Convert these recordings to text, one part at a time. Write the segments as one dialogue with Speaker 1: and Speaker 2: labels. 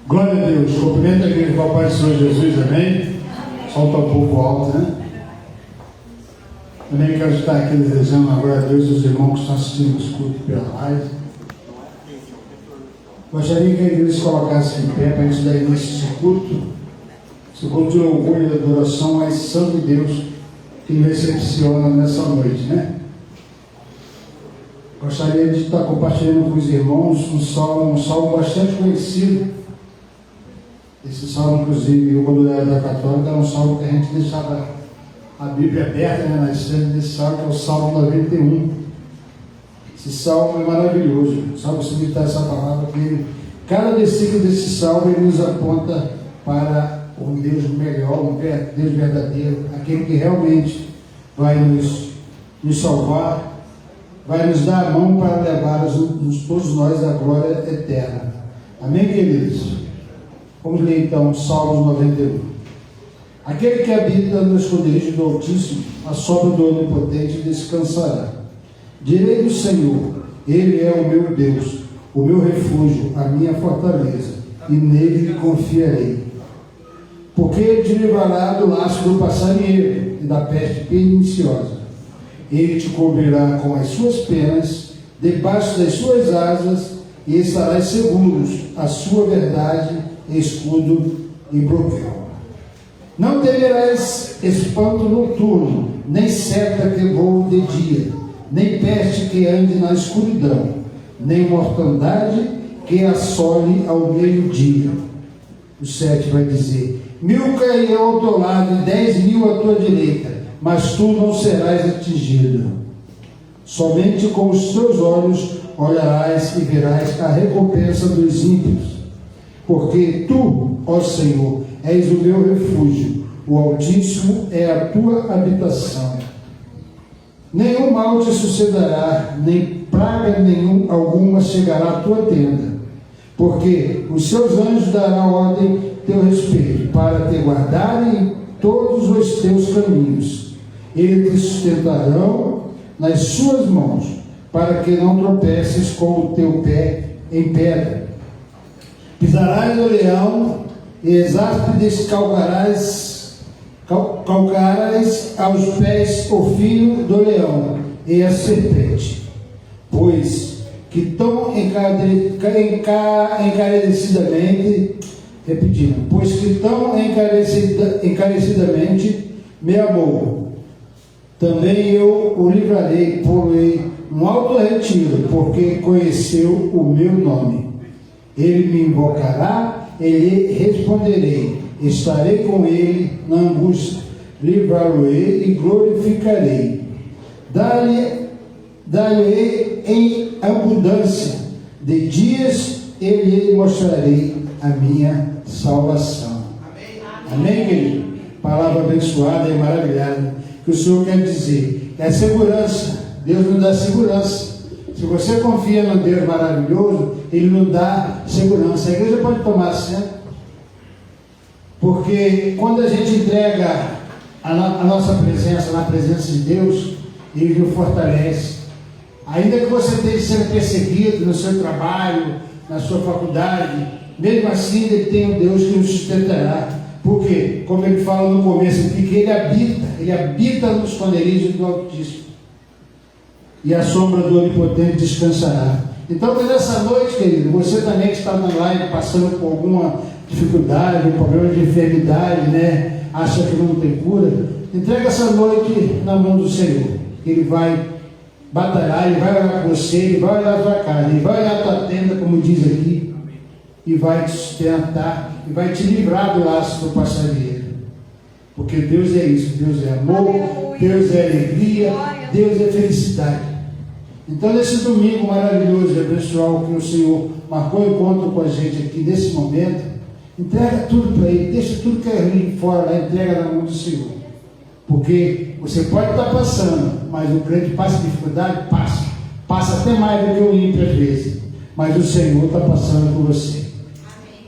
Speaker 1: Glória a Deus. Cumprimento a igreja do Pai do Senhor Jesus, amém? O sol está um pouco alto, né? Também quero estar aqui desejando uma glória a Deus os irmãos que estão assistindo os cultos pela live. Gostaria que a igreja se colocasse em pé para a gente dar início a esse culto de louvor e de adoração a esse Santo Deus que nos recepciona nessa noite, né? Gostaria de estar compartilhando com os irmãos um salmo bastante conhecido. Esse salmo, inclusive, eu, quando era da Católica, era um salmo que a gente deixava a Bíblia aberta, né, na estante desse salmo, que é o Salmo 91. Esse salmo é maravilhoso. Só você meditar essa palavra, que cada versículo desse salmo ele nos aponta para um Deus melhor, um Deus verdadeiro, aquele que realmente vai nos salvar, vai nos dar a mão para levar todos nós à glória eterna. Amém, queridos? Vamos ler então Salmos 91. Aquele que habita no esconderijo do Altíssimo, à sombra do Onipotente descansará. Direi do Senhor, Ele é o meu Deus, o meu refúgio, a minha fortaleza, e nele confiarei. Porque Ele te livrará do laço do passarinheiro e da peste perniciosa. Ele te cobrirá com as suas penas, debaixo das suas asas, e estarás seguros, a sua verdade, escudo e broquel. Não temerás espanto noturno, nem seta que voe de dia, nem peste que ande na escuridão, nem mortandade que assole ao meio-dia. O 7 vai dizer: 1000 cairão ao teu lado e 10.000 à tua direita, mas tu não serás atingido. Somente com os teus olhos olharás e verás a recompensa dos ímpios. Porque tu, ó Senhor, és o meu refúgio, o Altíssimo é a tua habitação. Nenhum mal te sucederá, nem praga alguma chegará à tua tenda, porque os seus anjos darão ordem a teu respeito, para te guardarem em todos os teus caminhos. Eles te sustentarão nas suas mãos, para que não tropeces com o teu pé em pedra. Pisarás no leão, e exáspide calcarás aos pés o filho do leão e a serpente. Pois que tão encarecidamente me amou, também eu o livrarei, porei um alto retiro, porque conheceu o meu nome. Ele me invocará, ele responderei, estarei com ele na angústia, livrá-lo-ei e glorificarei. Dar-lhe em abundância de dias, e lhe mostrarei a minha salvação. Amém, querido? Palavra abençoada e maravilhada, que o Senhor quer dizer. É segurança, Deus nos dá segurança. Se você confia no Deus maravilhoso, Ele nos dá segurança. A igreja pode tomar assento, porque quando a gente entrega a nossa presença na presença de Deus, Ele nos fortalece. Ainda que você esteja sendo perseguido no seu trabalho, na sua faculdade, mesmo assim Ele tem um Deus que nos sustentará. Porque, como Ele fala no começo aqui, que Ele habita no esconderijo do Altíssimo, e a sombra do Onipotente descansará. Então, nessa noite, querido, você também que está na live passando por alguma dificuldade, um problema de enfermidade, né? Acha que não tem cura, entrega essa noite na mão do Senhor. Ele vai batalhar, Ele vai orar por você, Ele vai olhar a tua casa, Ele vai olhar a tua tenda, como diz aqui, e vai te sustentar, e vai te livrar do laço do passarinheiro. Porque Deus é isso, Deus é amor, Deus é alegria, Deus é felicidade. Então, nesse domingo maravilhoso e abençoado que o Senhor marcou encontro com a gente aqui nesse momento, entrega tudo para Ele, deixa tudo que é ruim fora lá, entrega na mão do Senhor. Porque você pode estar passando, mas o crente passa dificuldade, passa até mais do que o ímpio às vezes, mas o Senhor está passando por você.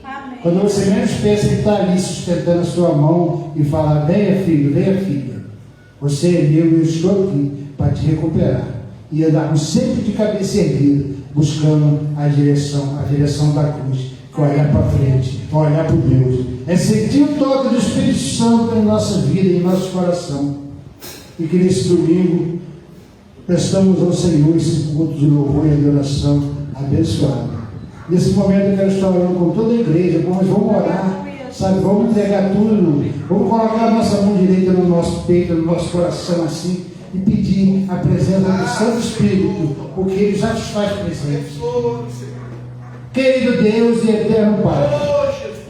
Speaker 1: Amém. Quando você menos pensa, Ele está ali sustentando a sua mão e fala: venha filho, venha filha, você é meu, eu estou aqui para te recuperar. E andarmos sempre de cabeça erguida, buscando a direção da cruz, é olhar para frente, é olhar para Deus, é sentir o toque do Espírito Santo em nossa vida, em nosso coração. E que nesse domingo prestamos ao Senhor esse culto de louvor e adoração abençoado. Nesse momento eu quero estar orando com toda a igreja, mas vamos orar, sabe? Vamos entregar tudo, vamos colocar a nossa mão direita no nosso peito, no nosso coração assim, e pedir a presença do Santo Espírito, porque Ele já te faz presente. Querido Deus e eterno Pai,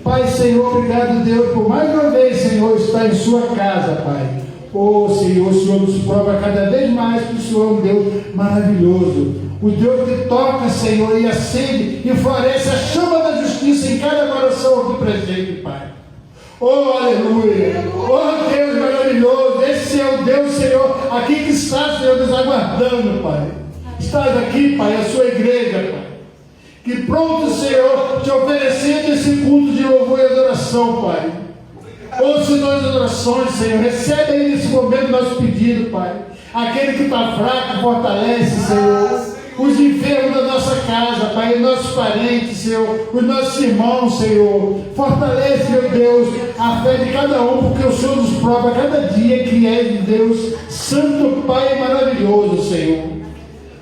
Speaker 1: Pai, Senhor, obrigado, Deus, por mais uma vez, Senhor, estar em sua casa, Pai. Senhor, o Senhor nos prova cada vez mais que o Senhor é um Deus maravilhoso, o Deus que toca, Senhor, e acende e floresce a chama da justiça em cada coração aqui presente, Pai. Aleluia! Deus maravilhoso, esse é o Deus, Senhor, aqui que está, Senhor, nos aguardando, Pai. Estás aqui, Pai, a sua igreja, Pai, que pronto, Senhor, te oferecendo esse culto de louvor e adoração, Pai. Ouça nossas orações, Senhor, recebe aí nesse momento nosso pedido, Pai. Aquele que está fraco, fortalece, Senhor. Os enfermos da nossa casa, Pai, os nossos parentes, Senhor, os nossos irmãos, Senhor. Fortalece, meu Deus, a fé de cada um, porque o Senhor nos prova cada dia que é de Deus, Santo Pai maravilhoso, Senhor.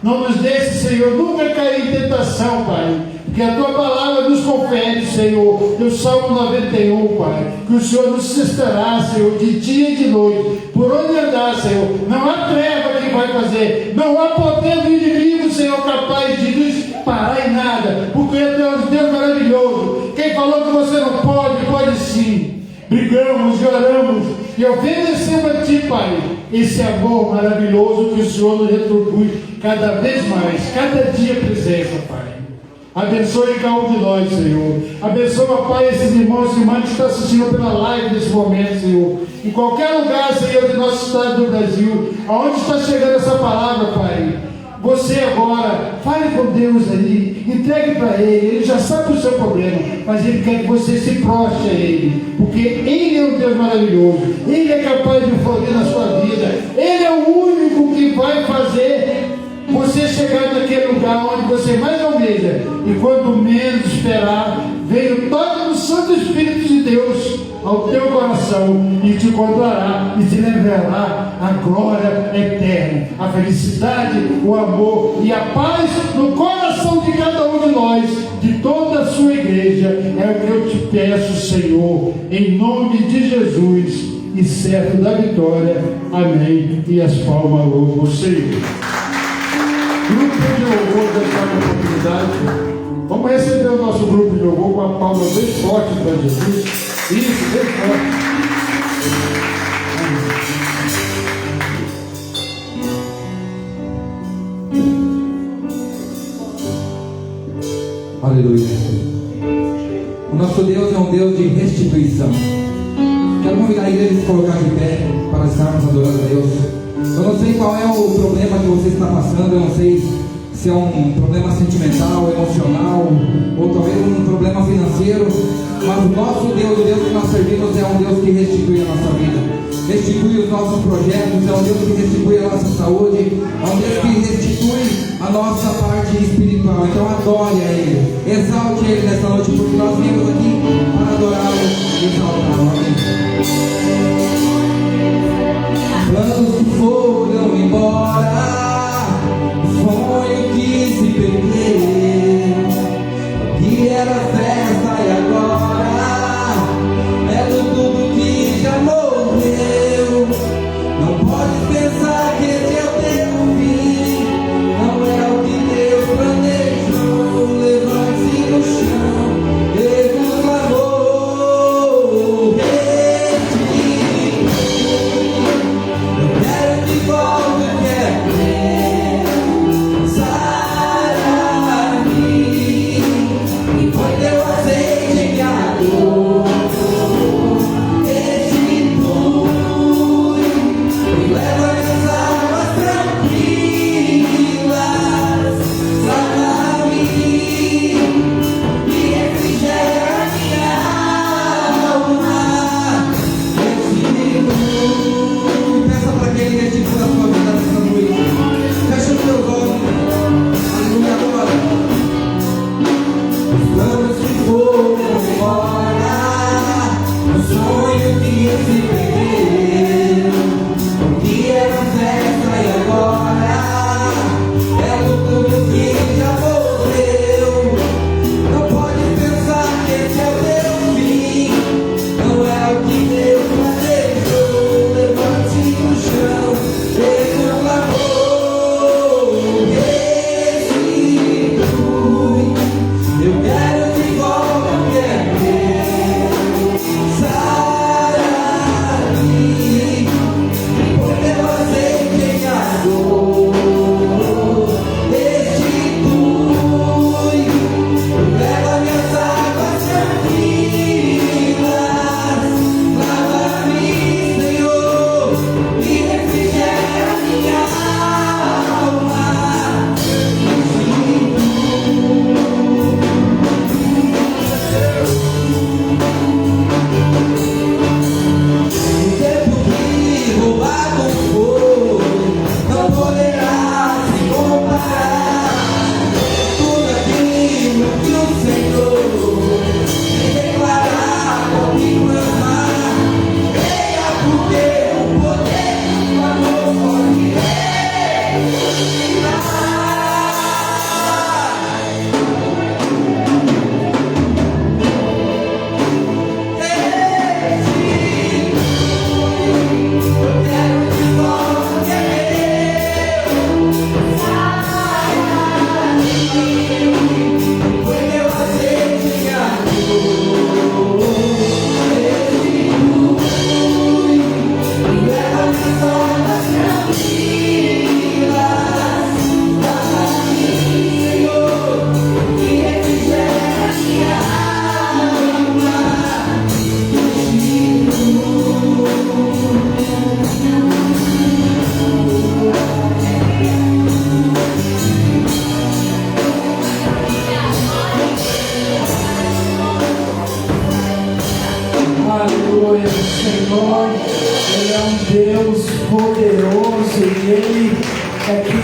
Speaker 1: Não nos deixe, Senhor, nunca cair em tentação, Pai, porque a Tua palavra nos confere, Senhor, no Salmo 91, Pai, que o Senhor nos susterá, Senhor, de dia e de noite, por onde andar, Senhor. Não há treva que vai fazer, não há poder do inimigo, Senhor, capaz de nos parar em nada, porque é Deus maravilhoso. Quem falou que você não pode, pode sim. Brigamos, oramos e obedecemos a Ti, Pai, esse amor maravilhoso que o Senhor nos retribui cada vez mais, cada dia presença, Pai. Abençoe cada um de nós, Senhor. Abençoa, Pai, esses irmãos e irmãs que estão assistindo pela live nesse momento, Senhor. Em qualquer lugar, Senhor, do nosso estado do Brasil, aonde está chegando essa palavra, Pai, você agora, fale com Deus aí, entregue para Ele já sabe o seu problema, mas Ele quer que você se prostre a Ele, porque Ele é um Deus maravilhoso, Ele é capaz de fazer na sua vida, Ele é o único que vai fazer você chegar naquele lugar onde você mais almeja, e quando menos esperar, vem o toque do Santo Espírito de Deus ao teu coração e te controlará e te levará a glória eterna, a felicidade, o amor e a paz no coração de cada um de nós, de toda a sua igreja. É o que eu te peço, Senhor, em nome de Jesus, e certo da vitória. Amém. E as palmas louvam o Senhor. Grupo de louvor dessa oportunidade. Vamos receber o nosso grupo de louvor com a palma bem forte para Jesus. Isso, bem forte.
Speaker 2: Aleluia. O nosso Deus é um Deus de restituição. Quero convidar a igreja a se colocar de pé para estarmos adorando a Deus. Eu não sei qual é o problema que você está passando, eu não sei se é um problema sentimental, emocional, ou talvez um problema financeiro, mas o nosso Deus, o Deus que nós servimos, é um Deus que restitui a nossa vida, restitui os nossos projetos, é um Deus que restitui a nossa saúde, é um Deus que restitui a nossa parte espiritual. Então adore a Ele, exalte Ele nessa noite, porque nós viemos aqui para adorá-lo e exaltá-lo. Amém. Planos que foram embora, sonho que se perdeu, que era festa e agora é tudo que já morreu. Não pode pensar que esse é o teu fim, não é o que Deus planejou. Levante-se no chão, Ele nos lavou. Eu
Speaker 3: Aleluia, Senhor, Ele é um Deus poderoso e Ele é quem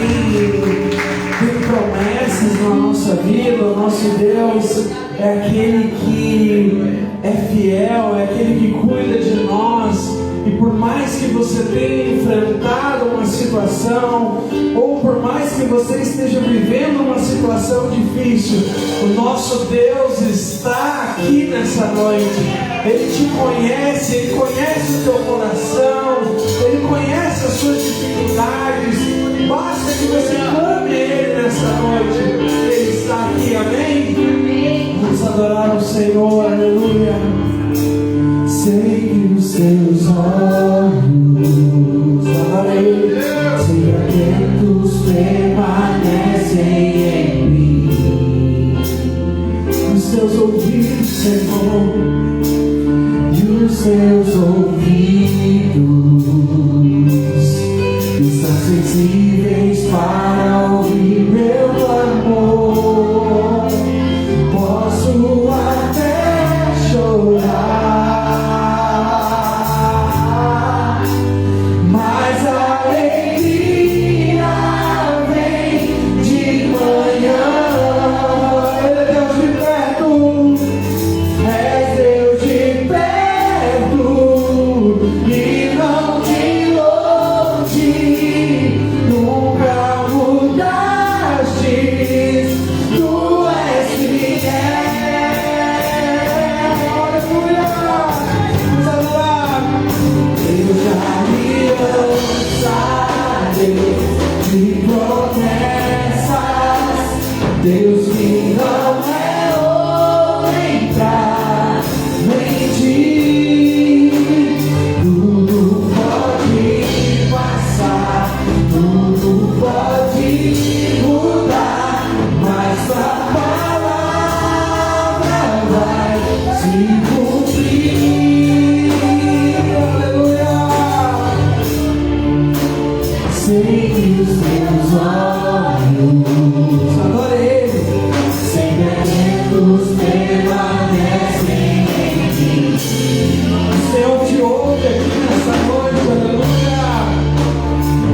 Speaker 3: tem promessas na nossa vida. O nosso Deus é aquele que é fiel, é aquele que cuida de nós. E por mais que você tenha enfrentado uma situação, ou por mais que você esteja vivendo uma situação difícil, o nosso Deus está aqui nessa noite. Ele te conhece, Ele conhece o teu coração, Ele conhece as suas dificuldades. Basta que você clame a Ele nessa noite. Ele está aqui, amém? Vamos adorar o Senhor, aleluia. Sei que os teus olhos, sempre atentos, permanecem em mim. Os teus ouvidos, Senhor, e os teus ouvidos estão sensíveis para ouvir meu amor. Posso até chorar, Deus que não é homem pra mentir. Tudo pode passar, tudo pode mudar, mas a palavra vai se cumprir. Aleluia. Sei que os teus olhos, adorei, permanecem em mim. O Senhor te ouve aqui nessa noite, aleluia.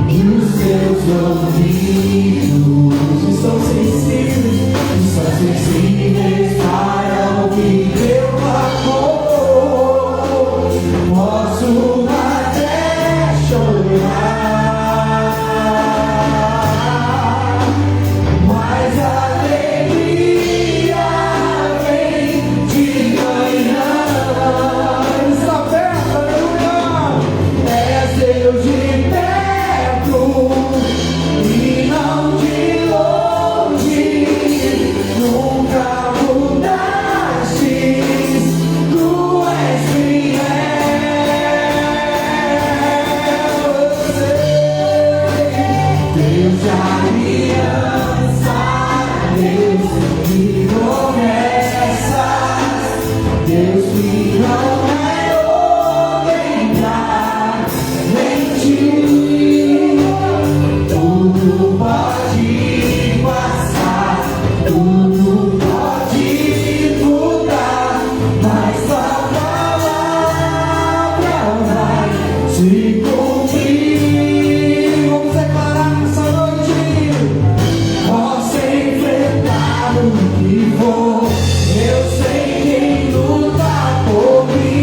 Speaker 3: E os teus ouvidos estão sensíveis para ouvir meu amor. Posso até chorar, mas eu sei quem luta por mim.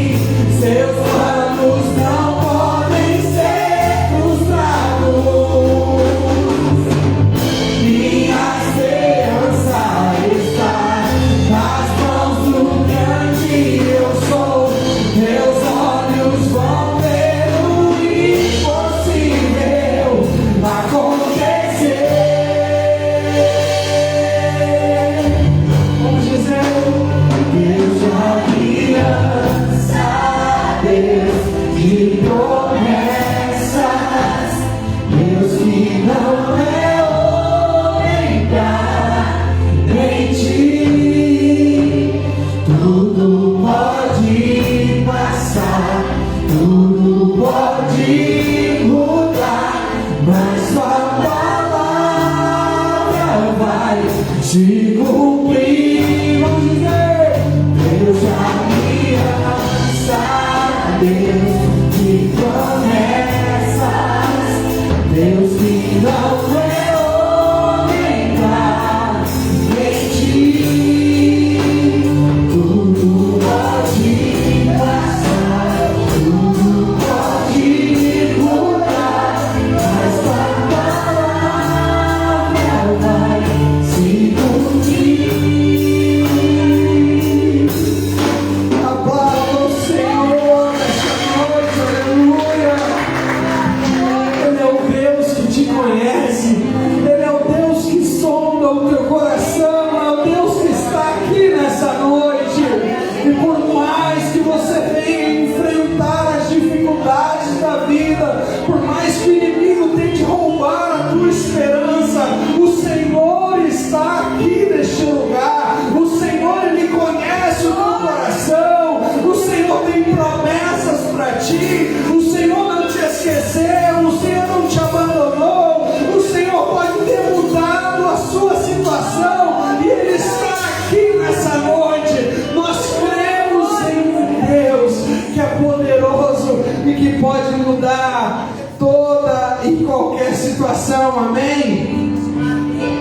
Speaker 3: que pode mudar toda e qualquer situação, amém?
Speaker 4: Bem-vinda.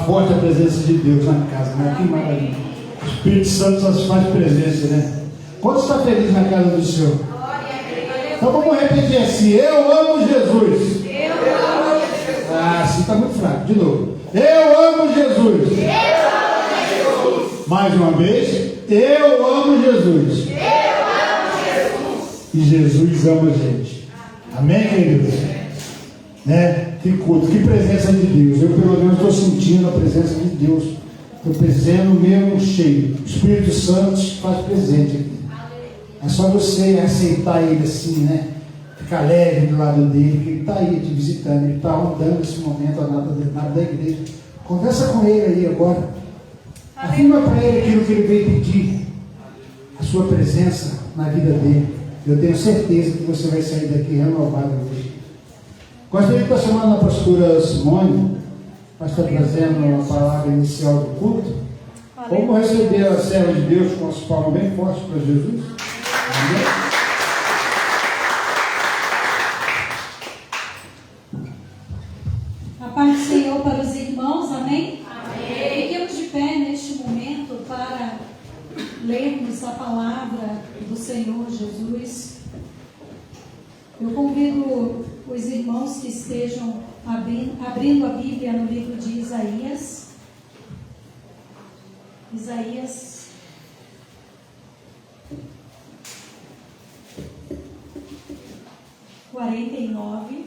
Speaker 1: forte a presença de Deus na casa, né? Que maravilha. O Espírito Santo só se faz presente, né? Quanto está feliz na casa do Senhor? Então vamos repetir assim: eu amo Jesus.
Speaker 4: Eu amo Jesus.
Speaker 1: Ah, assim está muito fraco. De novo. Eu amo Jesus.
Speaker 4: Eu amo Jesus.
Speaker 1: Mais uma vez. Eu amo Jesus.
Speaker 4: Eu amo Jesus.
Speaker 1: E Jesus ama a gente. Amém, queridos? Né? Que culto, que presença de Deus. Eu pelo menos estou sentindo a presença de Deus. Estou pensando mesmo cheio. O Espírito Santo se faz presente aqui. É só você aceitar Ele assim, né? Ficar leve do lado dele, que Ele está aí te visitando, Ele está rondando esse momento ao lado da igreja. Conversa com Ele aí agora. Afirma para Ele aquilo que Ele veio pedir. A sua presença na vida dele. Eu tenho certeza que você vai sair daqui renovado hoje. Gostaria de estar chamando a pastora Simone para estar trazendo a palavra inicial do culto. Vamos receber a serva de Deus com as palmas bem fortes para Jesus. Amém?
Speaker 5: A paz do Senhor para os irmãos, amém?
Speaker 4: Amém.
Speaker 5: Fiquemos de pé neste momento para lermos a palavra do Senhor Jesus. Eu convido os irmãos que estejam abrindo a Bíblia no livro de Isaías. Isaías 49.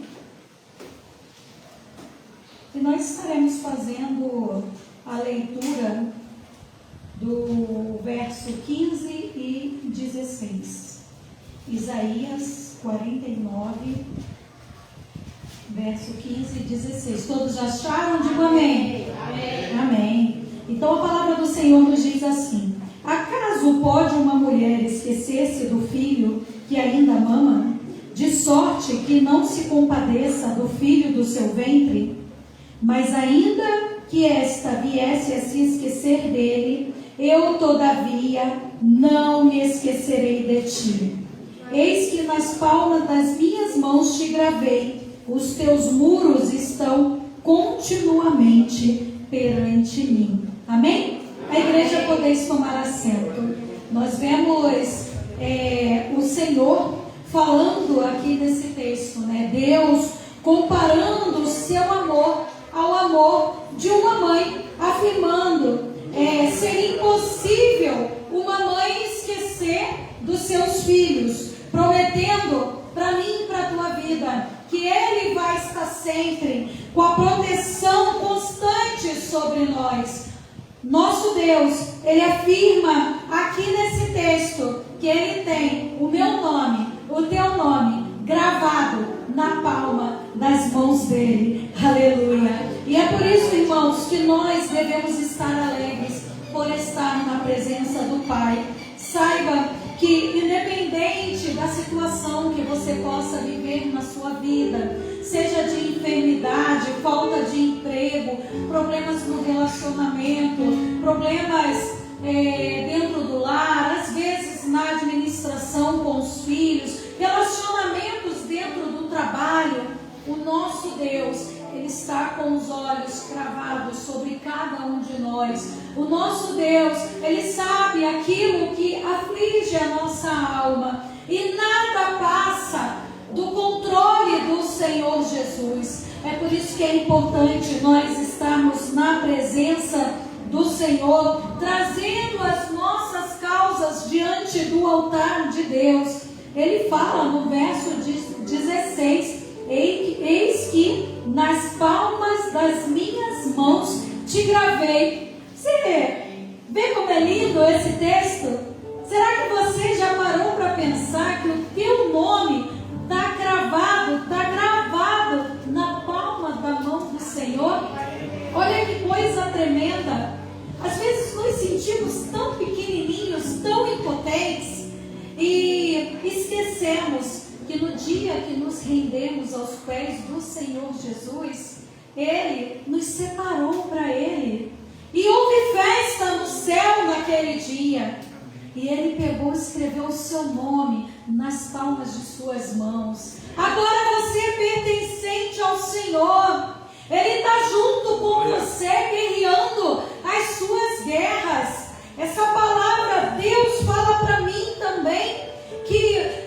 Speaker 5: E nós estaremos fazendo a leitura do verso 15 e 16. Isaías 49, verso 15 e 16. Todos já acharam? Digo amém.
Speaker 4: Amém.
Speaker 5: Amém. Então a palavra do Senhor nos diz assim: acaso pode uma mulher esquecer-se do filho que ainda mama, de sorte que não se compadeça do filho do seu ventre? Mas ainda que esta viesse a se esquecer dele, eu todavia não me esquecerei de ti. Eis que nas palmas das minhas mãos te gravei, os teus muros estão continuamente perante mim. Amém? A igreja, podeis tomar assento. Nós vemos o Senhor falando aqui nesse texto, né? Deus comparando o seu amor ao amor de uma mãe, afirmando ser impossível uma mãe esquecer dos seus filhos, prometendo para mim e para a tua vida que Ele vai estar sempre com a proteção constante sobre nós. Nosso Deus, Ele afirma aqui nesse texto que Ele tem o meu nome, o teu nome, gravado na palma das mãos dele. Aleluia. E é por isso, irmãos, que nós devemos estar alegres por estar na presença do Pai. Saiba que, independente da situação que você possa viver na sua vida, seja de enfermidade, falta de emprego, problemas no relacionamento, problemas dentro do lar, às vezes na administração com os filhos, relacionamentos dentro do trabalho, o nosso Deus, Ele está com os olhos cravados sobre cada um de nós. O nosso Deus, Ele sabe aquilo que aflige a nossa alma, e nada passa do controle do Senhor Jesus. É por isso que é importante nós estarmos na presença do Senhor, trazendo as nossas causas diante do altar de Deus. Ele fala no verso 16: eis que nas palmas das minhas mãos te gravei. Você vê como é lindo esse texto? Será que você já parou para pensar que o teu nome está gravado na palma da mão do Senhor? Olha que coisa tremenda. Às vezes nos sentimos tão pequenininhos, tão impotentes, e esquecemos que no dia que nos rendemos aos pés do Senhor Jesus, Ele nos separou para Ele. E houve festa no céu naquele dia. E Ele pegou e escreveu o seu nome nas palmas de suas mãos. Agora você é pertencente ao Senhor. Ele está junto com você, guerreando as suas guerras. Essa palavra, Deus fala para mim também,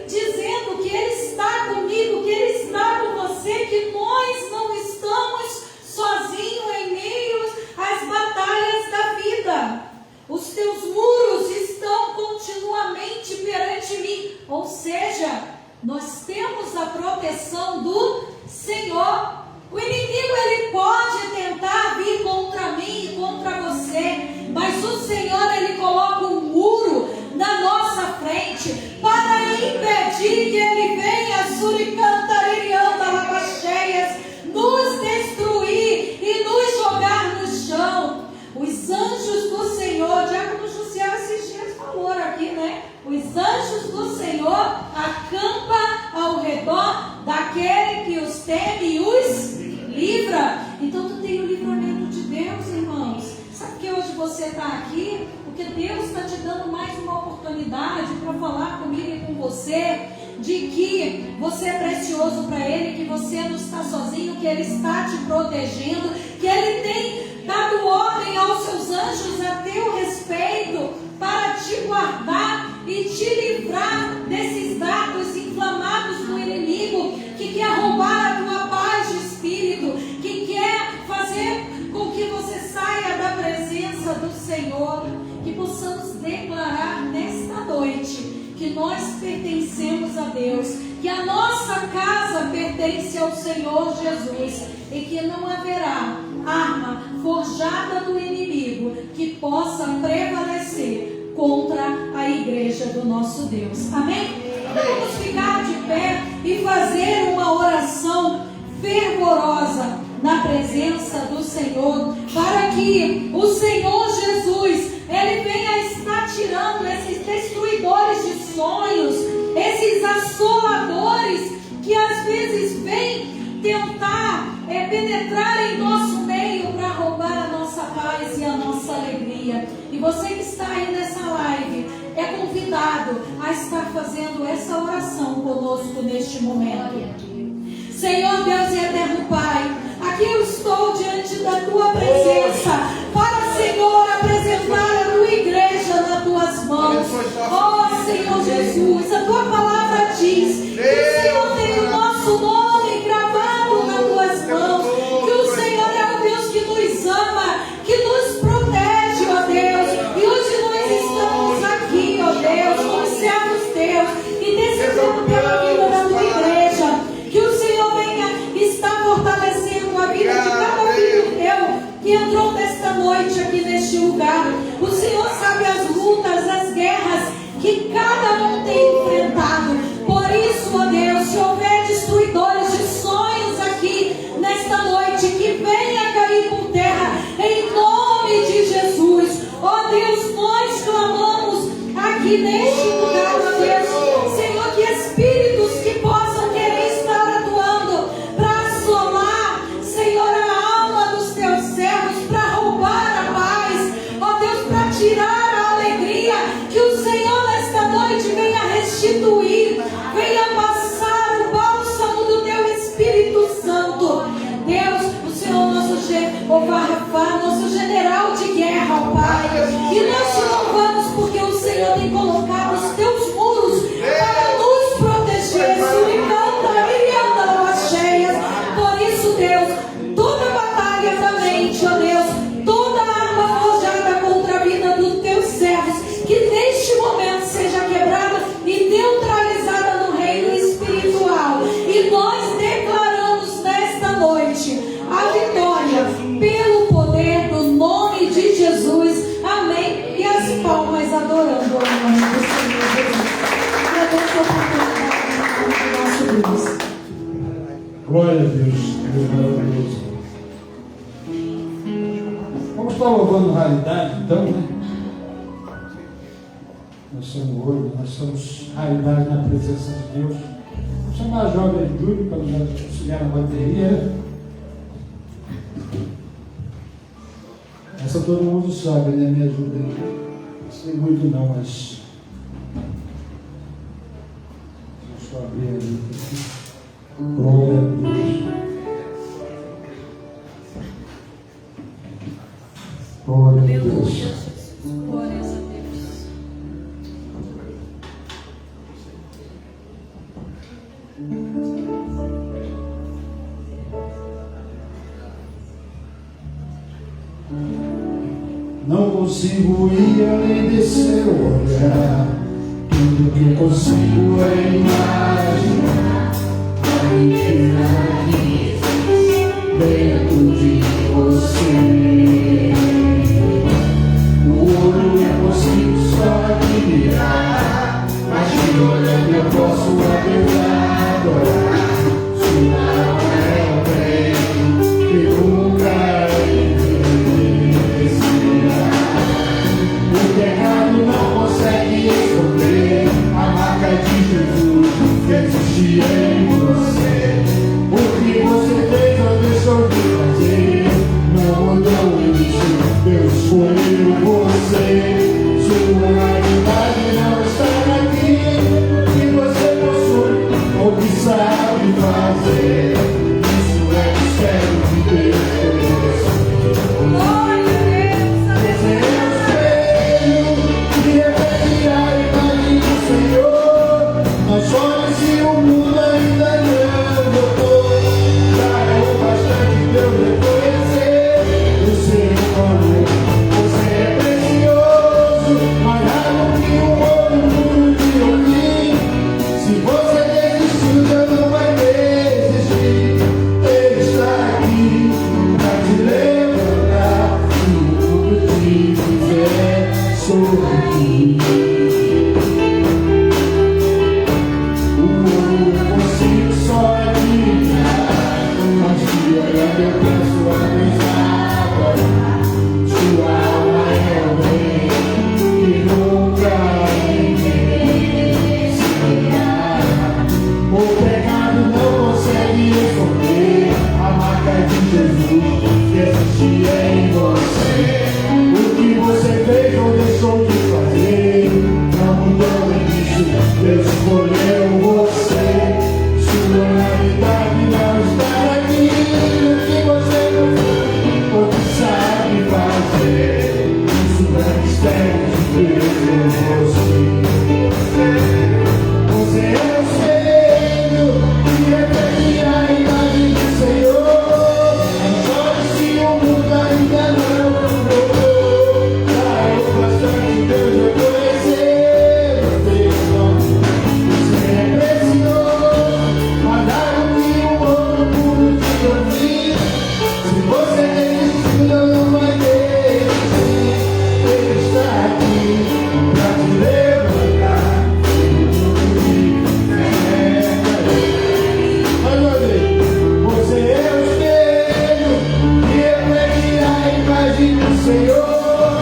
Speaker 5: dizendo que Ele está comigo, que Ele está com você, que nós não estamos sozinhos em meio às batalhas da vida. Os teus muros estão continuamente perante mim. Ou seja, nós temos a proteção do Senhor. O inimigo, ele pode tentar vir contra mim e contra você, mas o Senhor, ele coloca um muro na nossa frente para impedir que ele venha suricantariando labacheias, nos destruir e nos jogar no chão. Os anjos do Senhor, o diácono José esses dias falou aqui, né? Os anjos do Senhor acampam ao redor daquele que os teme e os livra. Então tu tem o livramento de Deus, irmãos. Sabe que hoje você está aqui? Porque Deus está te dando mais uma oportunidade para falar comigo e com você, de que você é precioso para Ele, que você não está sozinho, que Ele está te protegendo, que Ele tem dado ordem aos seus anjos a teu respeito para te guardar e te livrar desses dardos inflamados do inimigo que quer roubar a tua paz de espírito, que quer fazer com que você saia da presença do Senhor. Que possamos declarar nesta noite que nós pertencemos a Deus, que a nossa casa pertence ao Senhor Jesus e que não haverá arma forjada do inimigo que possa prevalecer contra a igreja do nosso Deus. Amém? Então vamos ficar de pé e fazer uma oração fervorosa na presença do Senhor, para que o Senhor Jesus, Ele venha estar tirando esses destruidores de sonhos, esses assoladores que às vezes vêm tentar penetrar em nosso meio para roubar a nossa paz e a nossa alegria. E você que está aí nessa live é convidado a estar fazendo essa oração conosco neste momento. Senhor Deus e eterno Pai, aqui eu estou diante da Tua presença para, Senhor, apresentar a Tua igreja nas Tuas mãos. Oh Senhor Jesus, a Tua palavra diz que o Senhor tem o nosso nome gravado nas Tuas mãos, que o Senhor é o Deus que nos ama, que nos protege, ó Deus. E hoje nós estamos aqui, ó Deus, como servos Teus, e decidimos pela vida da Tua igreja. Que o Senhor venha estar fortalecendo a vida de cada filho Teu que entrou nesta noite aqui neste lugar. O Senhor sabe as lutas, as guerras que cada um tem enfrentado. Por isso, ó Deus, se houver destruidores de sonhos aqui nesta noite, que venha cair por terra em nome de Jesus. Ó Deus, nós clamamos aqui neste lugar, ó Deus, Senhor, que espíritos que possam querer estar atuando para assolar, Senhor, a alma dos Teus servos, para roubar a paz, ó Deus, para tirar a alegria, que o Senhor nesta noite venha restituir, venha passar o bálsamo do Teu Espírito Santo. Deus, o Senhor nosso general de guerra, ó Pai, e nós te louvamos porque o Senhor tem colocado os Teus muros para nos proteger. Por isso, Deus, toda batalha da mente, ó Deus, toda arma forjada contra a vida dos Teus servos, que neste momento seja quebrada e neutralizada no reino espiritual. E nós declaramos nesta noite a vitória pelo poder do nome de Jesus. Amém. E as palmas adorando o nome do Senhor Jesus. Agradeço a oportunidade do nosso Deus.
Speaker 1: Glória a Deus. Deus maravilhoso. Vamos estar louvando raridade, então, né? Nós somos hoje, nós somos raridade na presença de Deus. Vou chamar a jovem Júlio para nos auxiliar na bateria. Essa todo mundo sabe, né? Me ajuda aí. Não sei muito não, mas deixa eu abrir ali. Glória a Deus. Glória a
Speaker 5: Aleluia,
Speaker 1: Deus.
Speaker 5: Jesus. Glórias a Deus.
Speaker 1: Não consigo ir além desse olhar. Tudo que eu consigo é imaginar a eternidade dentro de você. O olho eu consigo só admirar, mas de olhando eu posso adorar. Sua alma é o bem que nunca o pecado não consegue esconder a marca de Jesus que existe em você. O que você fez ou deixou de fazer não mudou isso, Deus escolheu você. Sua realidade não está naquilo que você possui ou que sabe fazer. Isso é mistério de Deus.
Speaker 5: Glória a Deus. Aleluia.
Speaker 1: Não chore se o mundo ainda não voltou. Já é o bastante Deus reconhecer o seu valor. Você é precioso, mais raro que um olho puro de ouvir. Se você desistiu, Deus não vai desistir. Ele está aqui para te levantar. Se o mundo te fizer sorrir. Eu penso a pensar, sua alma é o bem que nunca ninguém será. O pecado não consegue esconder a marca de Jesus que existe em você. O que você fez ou deixou de fazer não mudou isso, Deus escolheu você. Sua realidade não está aqui. Você é o espelho que reflete a imagem do Senhor. Não chore se o mundo ainda não voltou. Já é o bastante Deus reconhecer o teu nome. Você é precioso, mas raro que um outro puro te ouvir. Se você desistiu, Deus não vai desistir. Ele está aqui para te levantar. Você é o espelho que reflete a imagem do Senhor.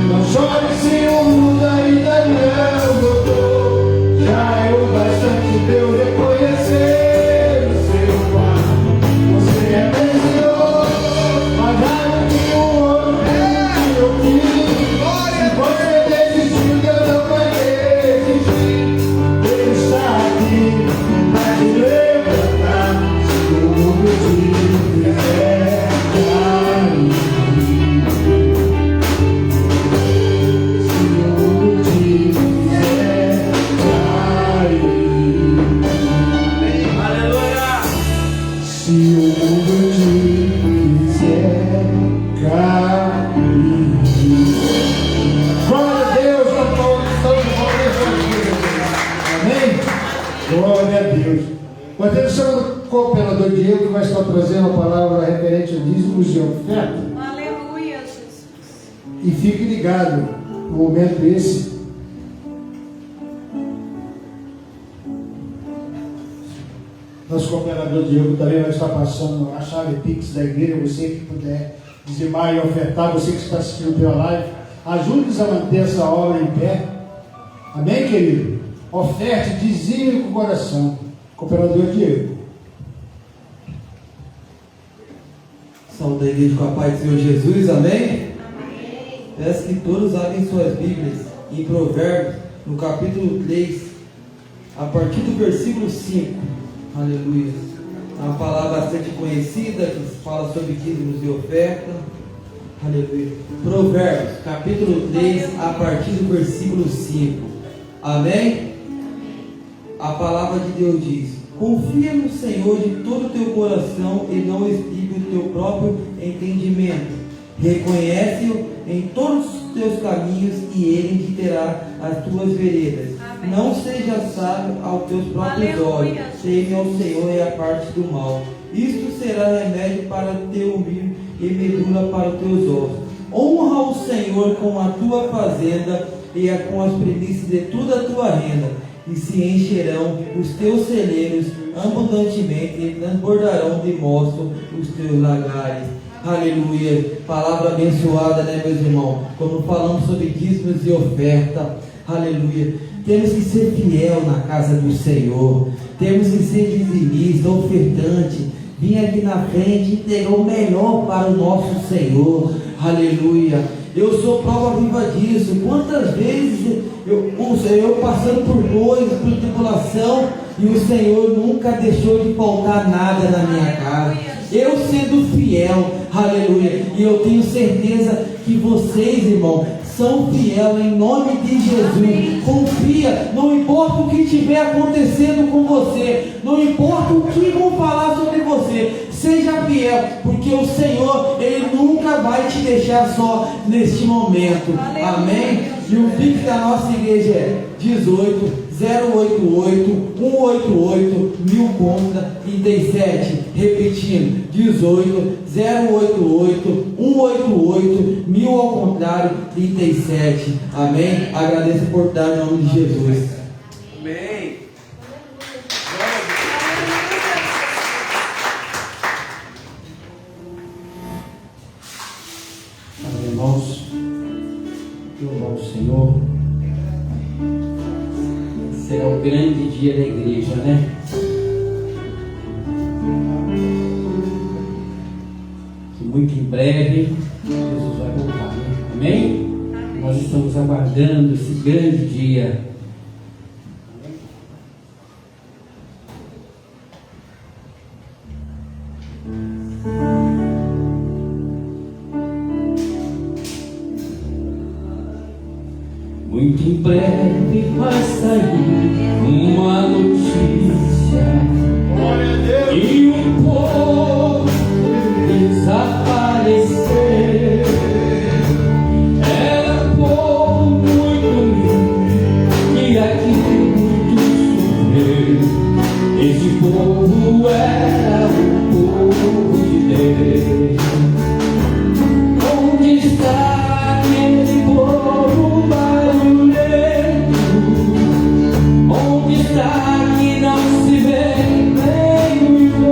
Speaker 1: Não chore se o mundo ainda não voltou. Já é o bastante Deus reconhecer o seu valor. Você é precioso, mas raro que um outro te ouvir. Se você desistiu, Deus não vai desistir. Ele está aqui para te levantar. Se o mundo te fizer cair, se o mundo te fizer cair,
Speaker 3: Aleluia!
Speaker 1: se o mundo te fizer cair. Glória a Deus, estamos amém? Glória a Deus. Nós temos o cooperador Diego que vai estar trazendo a palavra referente a dízimos e oferta.
Speaker 5: Aleluia, Jesus.
Speaker 1: E fique ligado no momento esse. Nosso cooperador Diego também vai estar passando a chave Pix da igreja. Você que puder dizimar e ofertar, você que está assistindo pela live, ajude-nos a manter essa obra em pé. Amém, querido? Oferte, dizime com o coração. Cooperador Diego.
Speaker 2: Saúde a igreja com a paz do Senhor Jesus, amém? Peço que todos abrem suas Bíblias em Provérbios, no capítulo 3, a partir do versículo 5. Aleluia. É uma palavra bastante conhecida que fala sobre dízimos e oferta.
Speaker 6: Aleluia. Provérbios, capítulo 3, a partir do versículo 5. Amém? A palavra de Deus diz: confia no Senhor de todo o teu coração e não estribe o teu próprio entendimento. Reconhece-o em todos os teus caminhos e ele te terá as tuas veredas.
Speaker 4: Amém.
Speaker 6: Não seja sábio aos teus próprios olhos. Teme ao Senhor e a parte do mal. Isto será remédio para o teu umbigo e medula para os teus ossos. Honra o Senhor com a tua fazenda e com as primícias de toda a tua renda, e se encherão os teus celeiros abundantemente e transbordarão de mosto os teus lagares. Aleluia. Palavra abençoada, né, meus irmãos? Quando falamos sobre dízimos e oferta, aleluia, temos que ser fiel na casa do Senhor, temos que ser dizimista, ofertante, vir aqui na frente e entregar o melhor para o nosso Senhor. Aleluia. Eu sou prova viva disso. Quantas vezes eu passando por dores, por tribulação, e o Senhor nunca deixou de faltar nada na minha casa. Eu sendo fiel, aleluia. E eu tenho certeza que vocês, irmão, são fiel em nome de Jesus. Confia, não importa o que estiver acontecendo com você, não importa o que vão falar sobre você, seja fiel, porque o Senhor, Ele nunca vai te deixar só neste momento. Amém? E o PIX da nossa igreja é 18 088 188 1000 contra 37. Repetindo, 18 088 188 1000 ao contrário 37. Amém? Agradeço por dar em nome de Jesus.
Speaker 3: Amém.
Speaker 1: Amém, irmãos. Louvar o Senhor.
Speaker 7: Será um grande dia da igreja, né? Que muito em breve Jesus vai voltar, né? Amém? Nós estamos aguardando esse grande dia. Muito em breve vai sair uma notícia e o povo desaparecer. Era povo muito humilde e aqui muito sofrer. Esse povo era o povo de Deus. Onde está aquele povo barulhento? Onde está que não se vê nem o irmão?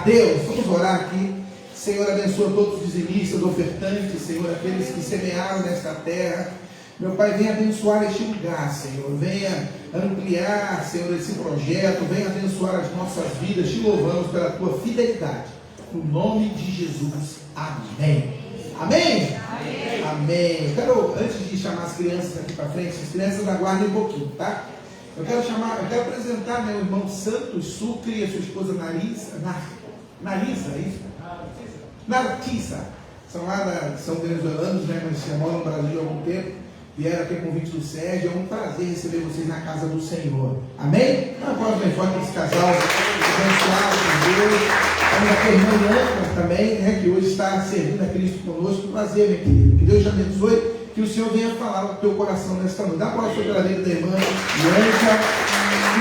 Speaker 8: Deus. Vamos orar aqui. Senhor, abençoa todos os dizimistas, ofertantes, Senhor, aqueles que semearam nesta terra. Meu Pai, venha abençoar este lugar, Senhor. Venha ampliar, Senhor, esse projeto. Venha abençoar as nossas vidas. Te louvamos pela tua fidelidade. No nome de Jesus. Amém. Amém? Amém. Amém. Eu quero, antes de chamar as crianças aqui para frente, as crianças aguardem um pouquinho, tá? Eu quero apresentar meu irmão Santos Sucre e a sua esposa Narisa, é isso? Narcisa. São são venezuelanos, né? Mas já moram no Brasil há algum tempo. Vieram aqui a convite do Sérgio. É um prazer receber vocês na casa do Senhor. Amém? Uma voz bem forte para esse casal abençoado com Deus. Temos aqui a irmã Ianca também, né? Que hoje está servindo a Cristo conosco. Um prazer, meu querido. Que Deus te abençoe. Que o Senhor venha falar no teu coração nesta noite. Dá uma palavra sobre a vida da irmã Ianca.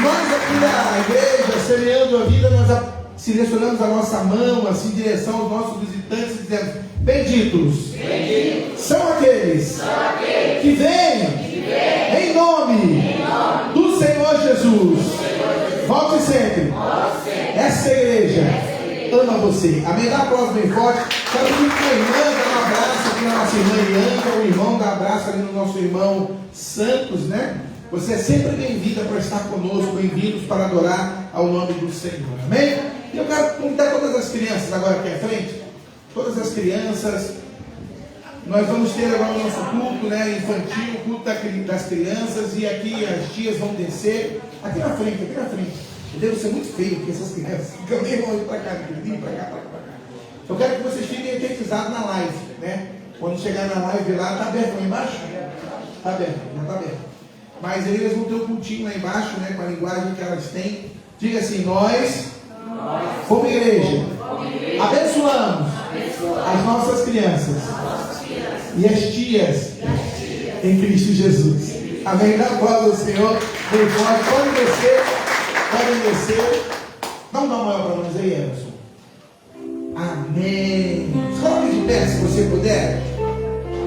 Speaker 8: Nós aqui da igreja, semeando a vida, nós selecionamos a nossa mão, assim, em direção aos nossos visitantes, e dizemos: benditos são aqueles que vêm em nome do Senhor Jesus. Volte sempre. Essa igreja ama você. Amém? Dá um aplauso bem forte. Quero pedir para a irmã dar um abraço aqui na nossa irmã Ianca, o irmão dá um abraço ali no nosso irmão Santos, né? Você é sempre bem-vinda para estar conosco, bem-vindos para adorar ao nome do Senhor. Amém? E eu quero convidar todas as crianças agora aqui à frente. Todas as crianças. Nós vamos ter agora o nosso culto, né, infantil, o culto das crianças. E aqui as tias vão descer. Aqui na frente, aqui na frente. Eu devo ser muito feio, porque essas crianças ficam meio longe para cá, para cá, para cá. Eu quero que vocês fiquem enfeitizados na live, né? Quando chegar na live lá, está aberto lá embaixo? Está aberto, já está aberto. Mas eles vão ter um cultinho lá embaixo, né, com a linguagem que elas têm. Diga assim: nós como igreja, abençoamos as nossas crianças e as tias em Cristo Jesus. Amém? Dá glória ao Senhor. Bem forte. Podem descer. Vamos dar uma maior para nós aí, Emerson. Amém. Coloque de pé se você puder.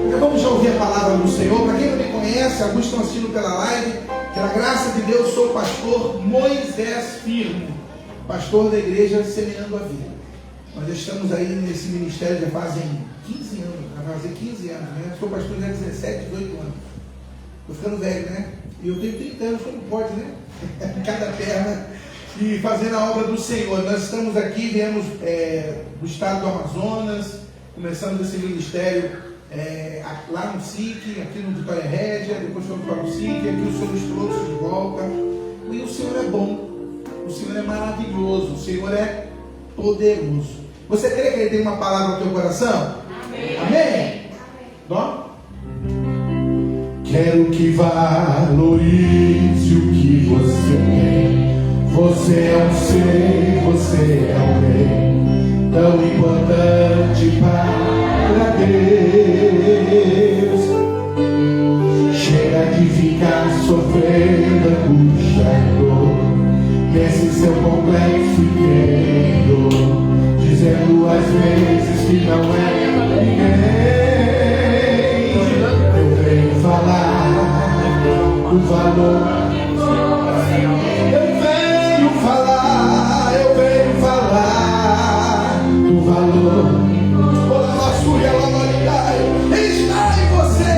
Speaker 8: Então vamos já ouvir a palavra do Senhor. Para quem não me conhece, alguns estão assistindo pela live. Pela graça de Deus, sou o pastor Moisés Firmo, pastor da igreja Semeando a Vida. Nós estamos aí nesse ministério já fazem 15 anos, vai fazer 15 anos, né? Sou pastor já há 17, 18 anos. Estou ficando velho, né? E eu tenho 30 anos, como pode, né? Cada perna. E fazendo a obra do Senhor. Nós estamos aqui, viemos do estado do Amazonas, começamos esse ministério lá no SIC, aqui no Vitória Régia, depois fomos para o SIC, aqui o Senhor nos trouxe de volta. E o Senhor é bom, o Senhor é maravilhoso, o Senhor é poderoso. Você crê que Ele tem uma palavra no teu coração? Amém? Amém? Dó?
Speaker 1: Quero que valorize o que você tem. Você é um ser, você é um rei, tão importante para Deus. Chega de ficar sofrendo angústia e dor nesse seu complexo interior, dizendo às vezes que não é ninguém. Eu venho falar do valor. Eu venho falar do valor. Está em você.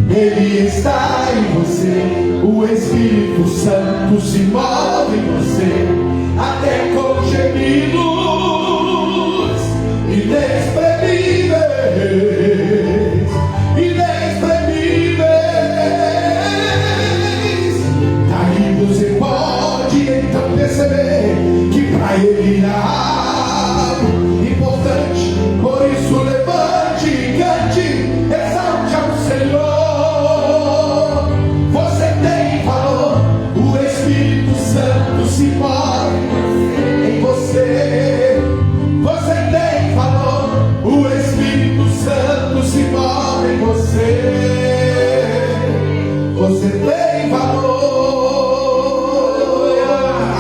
Speaker 1: Ele está em você. O Espírito Santo se move em você, até com gemidos inexprimíveis, inexprimíveis. Aí você pode então perceber que para Ele é algo importante. Por isso levante e cante, exalte ao Senhor. Você tem valor, o Espírito Santo se move em você. Você tem valor, o Espírito Santo se move em você. Você tem valor.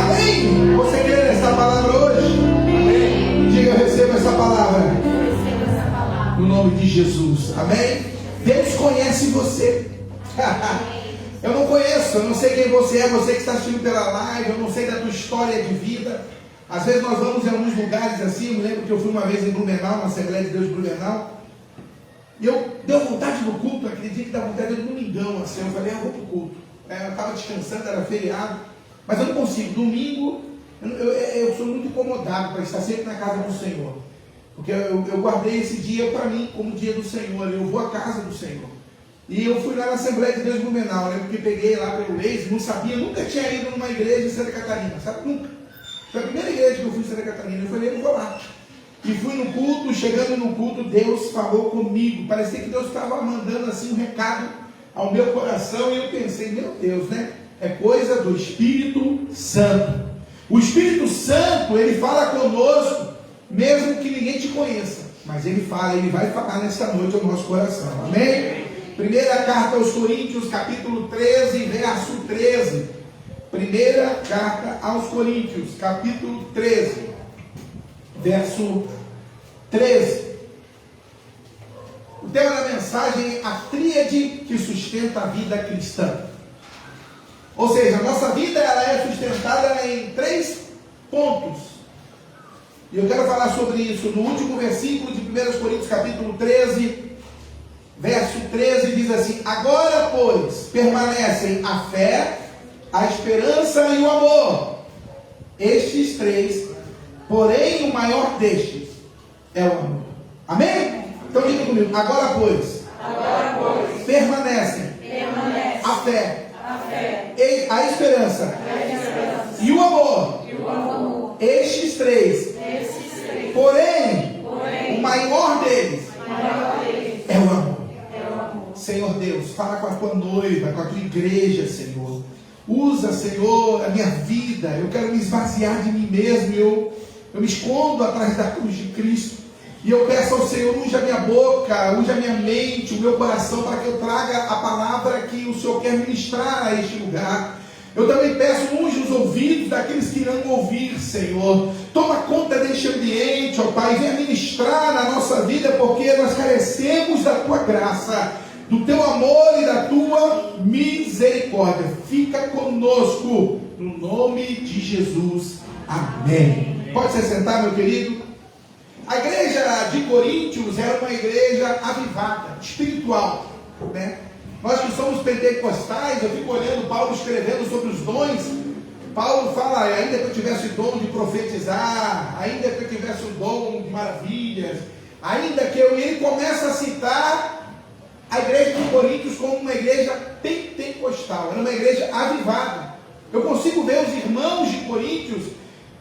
Speaker 1: Amém? Você quer essa palavra hoje? Amém? Diga: eu recebo essa palavra. No nome de Jesus. Amém? Deus conhece você. Eu não conheço, eu não sei quem você é, você que está assistindo pela live, eu não sei da tua história de vida,
Speaker 8: Às vezes nós vamos em alguns lugares assim. Eu me lembro que eu fui uma vez em Blumenau, na Assembleia de Deus de Blumenau, e eu deu vontade no culto, aquele dia que dá vontade de domingão, assim. Eu falei, eu vou para o culto. Eu estava descansando, era feriado, mas eu não consigo. Domingo, eu sou muito incomodado para estar sempre na casa do Senhor, porque eu guardei esse dia para mim como dia do Senhor. Eu vou à casa do Senhor. E eu fui lá na Assembleia de Deus de Blumenau. Eu lembro que peguei lá pelo Waze, não sabia, nunca tinha ido numa igreja em Santa Catarina, sabe? Nunca. Foi a primeira igreja que eu fui em Santa Catarina. Eu falei, eu vou lá. E fui no culto. Chegando no culto, Deus falou comigo. Parecia que Deus estava mandando assim um recado ao meu coração. E eu pensei, meu Deus, né? É coisa do Espírito Santo. O Espírito Santo, ele fala conosco, mesmo que ninguém te conheça. Mas ele fala, ele vai falar nessa noite ao nosso coração. Amém? Primeira carta aos Coríntios, capítulo 13, verso 13. Primeira carta aos Coríntios, capítulo 13, verso 13. O tema da mensagem é a tríade que sustenta a vida cristã. Ou seja, a nossa vida ela é sustentada em 3 pontos. E eu quero falar sobre isso no último versículo de 1 Coríntios, capítulo 13, verso 13, diz assim: agora, pois, permanecem a fé, a esperança e o amor. Estes 3, porém o maior destes é o amor. Amém? Então diga comigo, agora pois, permanecem a fé, a esperança e o amor. Estes 3, porém o maior deles é o amor. Senhor Deus, fala com a tua noiva, com a tua igreja, Senhor. Usa, Senhor, a minha vida. Eu quero me esvaziar de mim mesmo. Eu me escondo atrás da cruz de Cristo. E eu peço ao Senhor, unja a minha boca, unja a minha mente, o meu coração, para que eu traga a palavra que o Senhor quer ministrar a este lugar. Eu também peço, unja os ouvidos daqueles que irão ouvir, Senhor. Toma conta deste ambiente, ó Pai. Venha ministrar na nossa vida, porque nós carecemos da tua graça, do teu amor e da tua misericórdia. Fica conosco, no nome de Jesus. Amém. Pode se sentar, meu querido. A igreja de Coríntios era uma igreja avivada, espiritual, né? Nós que somos pentecostais, eu fico olhando Paulo escrevendo sobre os dons. Paulo fala, ainda que eu tivesse o dom de profetizar, ainda que eu tivesse o dom de maravilhas, ainda que eu... E ele começa a citar a igreja de Coríntios como uma igreja pentecostal, era uma igreja avivada. Eu consigo ver os irmãos de Coríntios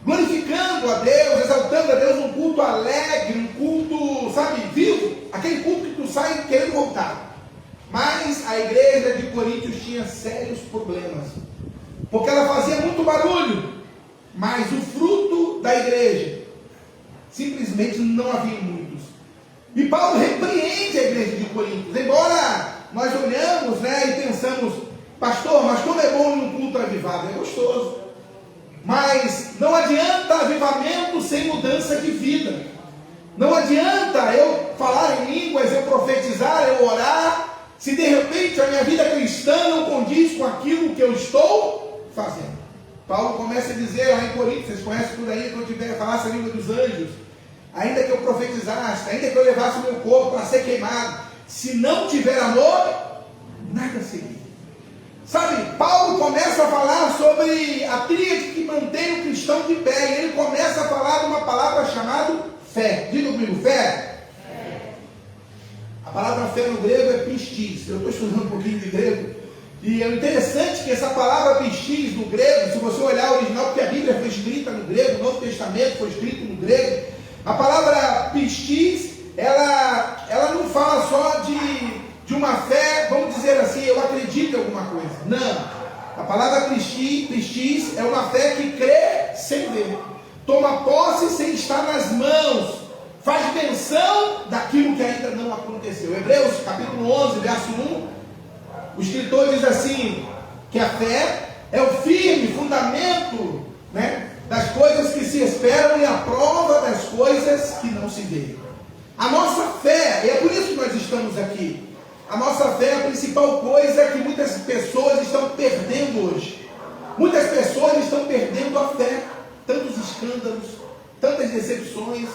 Speaker 8: glorificando a Deus, exaltando a Deus num culto alegre, um culto, sabe, vivo, aquele culto que tu sai querendo voltar. Mas a igreja de Coríntios tinha sérios problemas, porque ela fazia muito barulho, mas o fruto da igreja simplesmente não havia muitos. E Paulo repreende a igreja de Coríntios. Embora nós olhamos, né, e pensamos, pastor, mas como é bom num culto avivado? É gostoso. Mas não adianta avivamento sem mudança de vida. Não adianta eu falar em línguas, eu profetizar, eu orar, se de repente a minha vida cristã não condiz com aquilo que eu estou fazendo. Paulo começa a dizer lá em Coríntios, vocês conhecem tudo aí, quando eu falasse a língua dos anjos, ainda que eu profetizasse, ainda que eu levasse o meu corpo para ser queimado, se não tiver amor, nada seria. Sabe, Paulo começa a falar sobre a tríade que mantém o cristão de pé, e ele começa a falar de uma palavra chamada fé. Diga comigo, fé. A palavra fé no grego é pistis. Eu estou estudando um pouquinho de grego, e é interessante que essa palavra pistis no grego, se você olhar o original, porque a Bíblia foi escrita no grego, o Novo Testamento foi escrito no grego, a palavra pistis, ela não fala só de uma fé, vamos dizer assim, eu acredito em alguma coisa. Não. A palavra pistis é uma fé que crê sem ver, toma posse sem estar nas mãos, faz menção daquilo que ainda não aconteceu. Hebreus capítulo 11, verso 1, o escritor diz assim, que a fé é o firme fundamento, né, das coisas que se esperam e a prova das coisas que não se veem. A nossa fé, e é por isso que nós estamos aqui, a nossa fé é a principal coisa que muitas pessoas estão perdendo hoje. Muitas pessoas estão perdendo a fé. Tantos escândalos, decepções.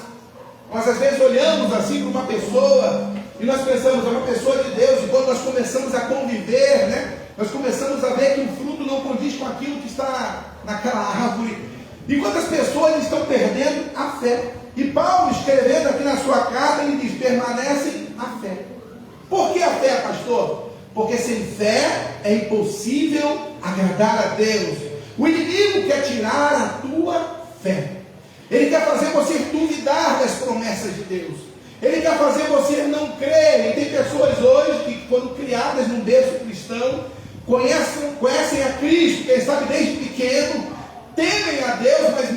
Speaker 8: Nós às vezes olhamos assim para uma pessoa e nós pensamos, é uma pessoa de Deus, e quando nós começamos a conviver, né, nós começamos a ver que o fruto não condiz com aquilo que está naquela árvore. E quantas pessoas estão perdendo a fé? E Paulo, escrevendo aqui na sua carta, ele diz, permanecem a fé. Por que a fé, pastor? Porque sem fé é impossível agradar a Deus. O inimigo quer tirar a tua fé. Ele quer fazer você duvidar das promessas de Deus. Ele quer fazer você não crer. E tem pessoas hoje que, quando criadas num berço cristão, conhecem a Cristo, quem sabe desde pequeno, temem a Deus, mas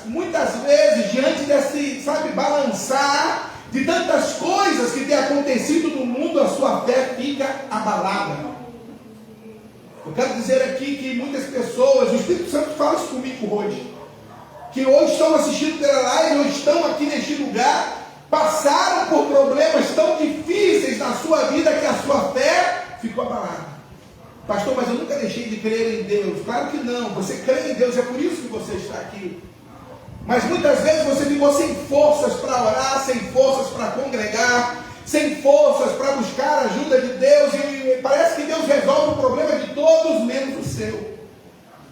Speaker 8: muitas vezes, diante desse, balançar de tantas coisas que têm acontecido no mundo, a sua fé fica abalada. Eu quero dizer aqui que muitas pessoas, o Espírito Santo fala isso comigo hoje, que hoje estão assistindo pela live, hoje estão aqui neste lugar, passaram por problemas tão difíceis na sua vida que a sua fé ficou abalada. Pastor, mas eu nunca deixei de crer em Deus. Claro que não, você crê em Deus, é por isso que você está aqui. Mas muitas vezes você ficou sem forças para orar, sem forças para congregar, sem forças para buscar a ajuda de Deus, e parece que Deus resolve o problema de todos menos o seu.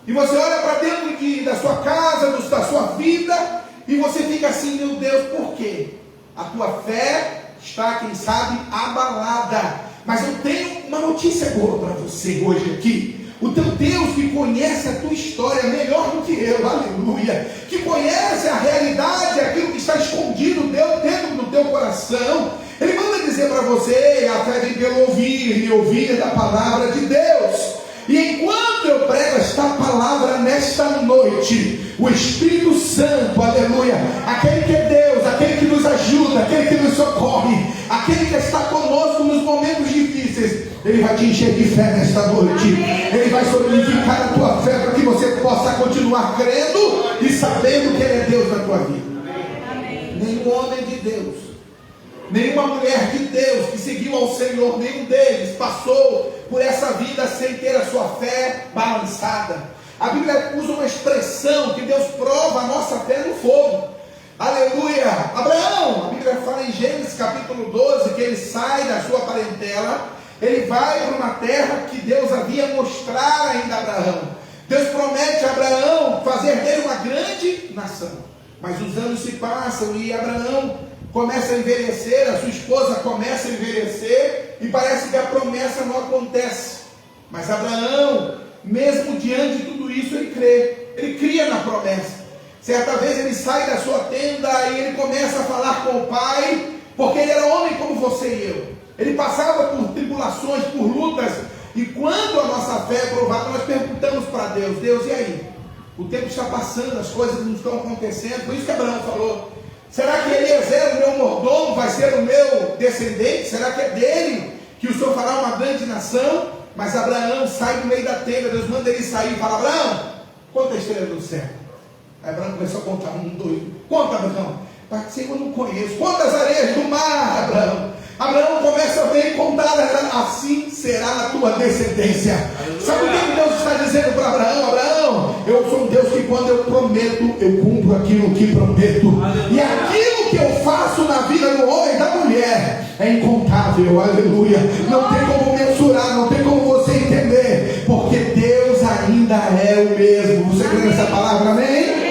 Speaker 8: E você olha para dentro da sua casa, da sua vida, e você fica assim, meu Deus, por quê? A tua fé está, quem sabe, abalada. Mas eu tenho uma notícia boa para você hoje aqui. O teu Deus, que conhece a tua história melhor do que eu, aleluia, que conhece a realidade, aquilo que está escondido dentro do teu coração, Ele manda dizer para você, a fé vem pelo ouvir, e ouvir da palavra de Deus. E enquanto eu prego esta palavra nesta noite, o Espírito Santo, aleluia, aquele que é Deus, aquele que nos ajuda, aquele que nos socorre, aquele que está conosco nos momentos difíceis, Ele vai te encher de fé nesta noite. Amém. Ele vai solidificar a tua fé para que você possa continuar crendo e sabendo que Ele é Deus na tua vida. Amém. Nenhum homem de Deus, nenhuma mulher de Deus que seguiu ao Senhor, nenhum deles passou por essa vida sem ter a sua fé balançada. A Bíblia usa uma expressão que Deus prova a nossa fé no fogo. Aleluia! Abraão, a Bíblia fala em Gênesis capítulo 12, que ele sai da sua parentela, ele vai para uma terra que Deus havia mostrado ainda a Abraão. Deus promete a Abraão fazer dele uma grande nação. Mas os anos se passam e Abraão começa a envelhecer, a sua esposa começa a envelhecer, e parece que a promessa não acontece. Mas Abraão, mesmo diante de tudo isso, ele cria na promessa. Certa vez ele sai da sua tenda e ele começa a falar com o pai, porque ele era homem como você e eu. Ele passava por tribulações, por lutas, e quando a nossa fé é provada, nós perguntamos para Deus, Deus, e aí? O tempo está passando, as coisas não estão acontecendo. Por isso que Abraão falou, será que Eliezer, o meu mordomo, vai ser o meu descendente? Será que é dele que o Senhor fará uma grande nação? Mas Abraão sai do meio da tenda, Deus manda ele sair e fala, Abraão, conta a estrela do céu. Aí Abraão começou a contar, 1, 2, conta, Abraão. Senhor, eu não conheço. Quantas areias do mar, Abraão? Abraão começa a ver e contar, assim será a tua descendência. Sabe o que Deus está dizendo para Abraão? Abraão, eu sou um Deus que quando eu prometo, eu cumpro aquilo que prometo. E aquilo que eu faço na vida do homem e da mulher é incontável, aleluia. Não tem como mensurar, não tem como você entender, porque Deus ainda é o mesmo. Você crê nessa palavra, amém?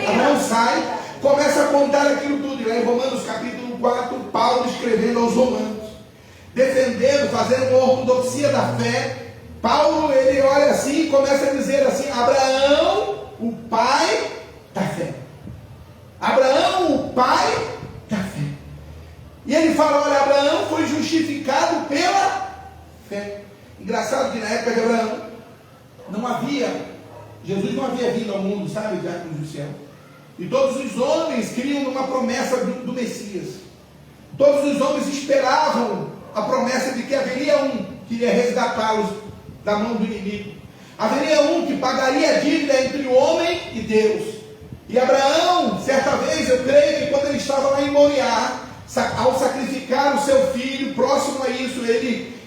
Speaker 8: Abraão sai, começa a contar aquilo tudo. E lá em Romanos capítulo 4, Paulo escrevendo aos romanos, defendendo, fazendo uma ortodoxia da fé. Paulo, ele olha assim e começa a dizer assim, Abraão, o pai da fé. Abraão, o pai da fé. E ele fala, olha, Abraão foi justificado pela fé. Engraçado que na época de Abraão, Jesus não havia vindo ao mundo, sabe, diácono do céu. E todos os homens criam numa promessa do Messias. Todos os homens esperavam a promessa de que haveria um que iria resgatá-los da mão do inimigo. Haveria um que pagaria a dívida entre o homem e Deus. E Abraão, certa vez, eu creio que quando ele estava lá em Moriá, ao sacrificar o seu filho, próximo a isso,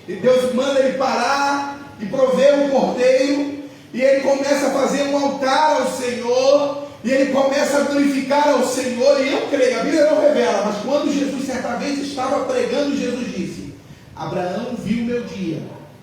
Speaker 8: Deus manda ele parar e prover um cordeiro, e ele começa a fazer um altar ao Senhor. E ele começa a glorificar ao Senhor, e eu creio, a Bíblia não revela, mas quando Jesus certa vez estava pregando, Jesus disse: Abraão viu meu dia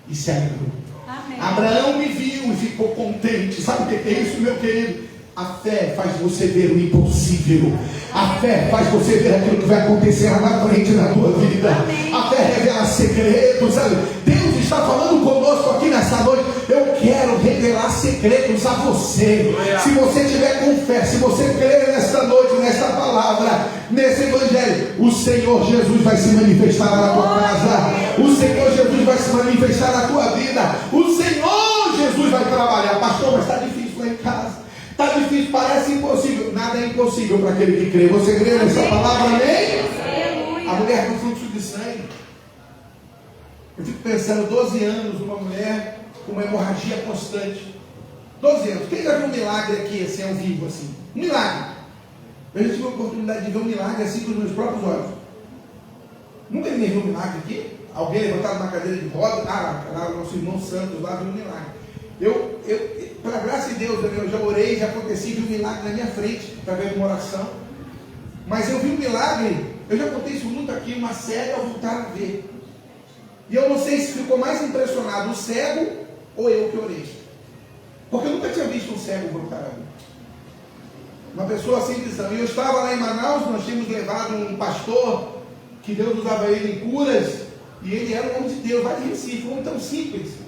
Speaker 8: e se alegrou.
Speaker 5: Amém.
Speaker 8: Abraão me viu e ficou contente. Sabe o que é isso, meu querido? A fé faz você ver o impossível. A fé faz você ver aquilo que vai acontecer lá na frente na tua vida. A fé revela segredos, sabe? Deus está falando conosco aqui nessa noite. Eu quero revelar segredos a você. Se você tiver com fé, se você crer nesta noite, nesta palavra, nesse evangelho, o Senhor Jesus vai se manifestar na tua casa. O Senhor Jesus vai se manifestar na tua vida. O Senhor Jesus vai trabalhar. Pastor, mas está difícil lá em casa. Está difícil, parece impossível. Nada é impossível para aquele que crê. Você crê nessa palavra, amém? A mulher com fluxo de sangue. Eu fico pensando, 12 anos, uma mulher com uma hemorragia constante. 12 anos. Quem já viu um milagre aqui, assim, ao vivo, assim? Um milagre. Eu já tive a oportunidade de ver um milagre assim com os meus próprios olhos. Nunca ninguém viu um milagre aqui? Alguém levantado na cadeira de roda? Lá o nosso irmão Santos lá viu um milagre. Pela graça de Deus, eu já orei, já aconteci, vi um milagre na minha frente, através de uma oração. Mas eu vi um milagre, eu já contei isso muito aqui, uma cega voltar a ver. E eu não sei se ficou mais impressionado o cego ou eu que orei. Porque eu nunca tinha visto um cego voltar a ver. Uma pessoa sem visão. E eu estava lá em Manaus, nós tínhamos levado um pastor, que Deus usava ele em curas, e ele era um homem de Deus, lá de Recife, um homem tão simples.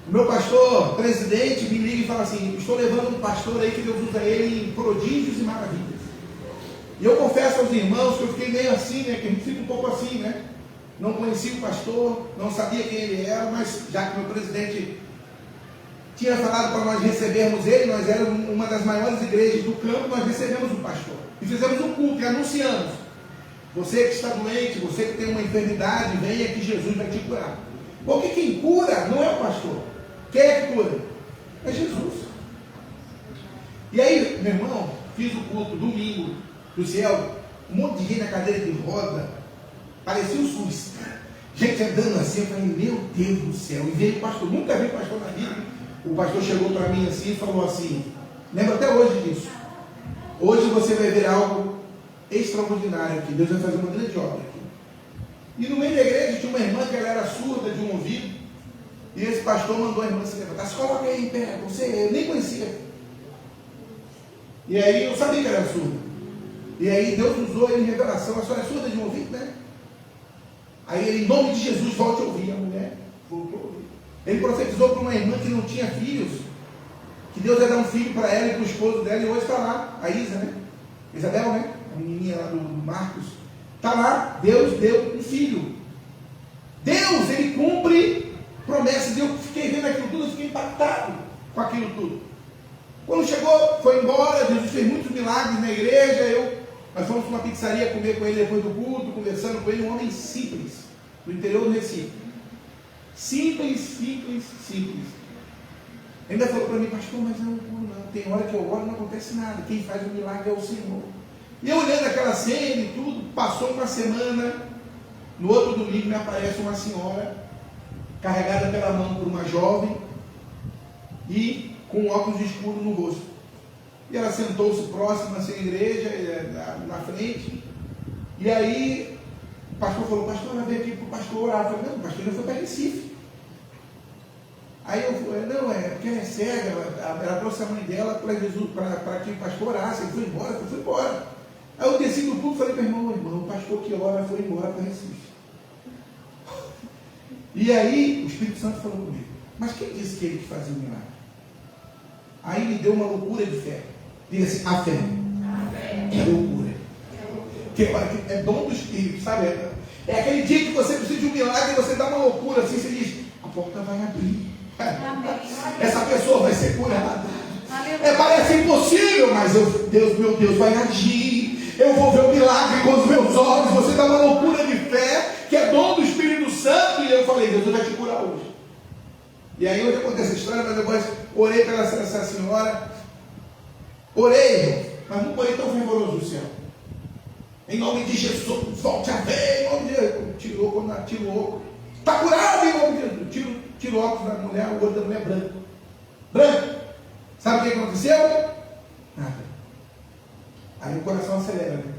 Speaker 8: O meu pastor, presidente, me liga e fala assim: estou levando um pastor aí que Deus usa ele em prodígios e maravilhas. E eu confesso aos irmãos que eu fiquei meio assim, né? Que a gente fica um pouco assim, né? Não conhecia o pastor, não sabia quem ele era, mas já que o meu presidente tinha falado para nós recebermos ele, nós éramos uma das maiores igrejas do campo, nós recebemos o pastor. E fizemos um culto e anunciamos: você que está doente, você que tem uma enfermidade, venha que Jesus vai te curar. Porque quem cura não é o pastor. Quem é que cura? É Jesus. E aí, meu irmão, fiz o culto domingo do céu, um monte de gente na cadeira de roda, parecia o SUS. Gente andando assim, eu falei: meu Deus do céu. E veio o pastor, nunca vi o pastor na vida. O pastor chegou para mim assim e falou assim, lembro até hoje disso: hoje você vai ver algo extraordinário aqui, Deus vai fazer uma grande obra aqui. E no meio da igreja tinha uma irmã que ela era surda de um ouvido, e esse pastor mandou a irmã se levantar: se coloca aí em pé, eu nem conhecia. E aí eu sabia que ela era surda. E aí Deus usou ele em revelação: a senhora é surda de um ouvido, né? Aí ele, em nome de Jesus, volte a ouvir. A mulher voltou a ouvir. Ele profetizou para uma irmã que não tinha filhos, que Deus ia dar um filho para ela e para o esposo dela, e hoje está lá, a Isa, né? Isabel, né? A menininha lá do Marcos. Está lá, Deus deu um filho. Deus, ele cumpre promessas. Eu fiquei vendo aquilo tudo, eu fiquei impactado com aquilo tudo. Quando chegou, foi embora, Jesus fez muitos milagres na igreja. Nós fomos para uma pizzaria comer com ele depois do culto, conversando com ele, um homem simples, do interior do Recife. Simples. Ainda falou para mim: pastor, mas eu não, tem hora que eu oro e não acontece nada, quem faz o milagre é o Senhor. E eu olhando aquela cena e tudo, passou uma semana, no outro domingo me aparece uma senhora, carregada pela mão por uma jovem, e com um óculos escuro no rosto. E ela sentou-se próxima à igreja, na frente, e aí o pastor falou: pastor, ela veio aqui para o pastor orar. Eu falei: não, o pastor já foi para Recife. Aí eu falei: não, é porque ela é cega, ela trouxe a mãe dela para Jesus, para que o pastor orasse. Ele foi embora, eu fui embora. Aí eu desci do culto e falei para o irmão: o pastor que ora foi embora para Recife. E aí o Espírito Santo falou comigo: mas quem disse que ele que fazia o milagre? Aí me deu uma loucura de fé. Diga assim: a fé é loucura. É dom do Espírito, sabe? É aquele dia que você precisa de um milagre e você dá uma loucura assim, você diz: a porta vai abrir. Essa pessoa vai ser curada. Parece impossível, mas meu Deus vai agir. Eu vou ver o milagre com os meus olhos. Você dá uma loucura de fé, que é dom do Espírito Santo. E eu falei: Deus vai te curar hoje. E aí hoje acontece a história, mas depois orei pela essa senhora. Orei, mas não orei tão fervoroso do céu. Em nome de Jesus, volte a ver. Em nome de Jesus. Tirou, quando ela tirou, está curado em nome de Jesus. Tira o óculos da mulher, o olho da mulher branco. Sabe o que aconteceu? Nada. Aí o coração acelera, né?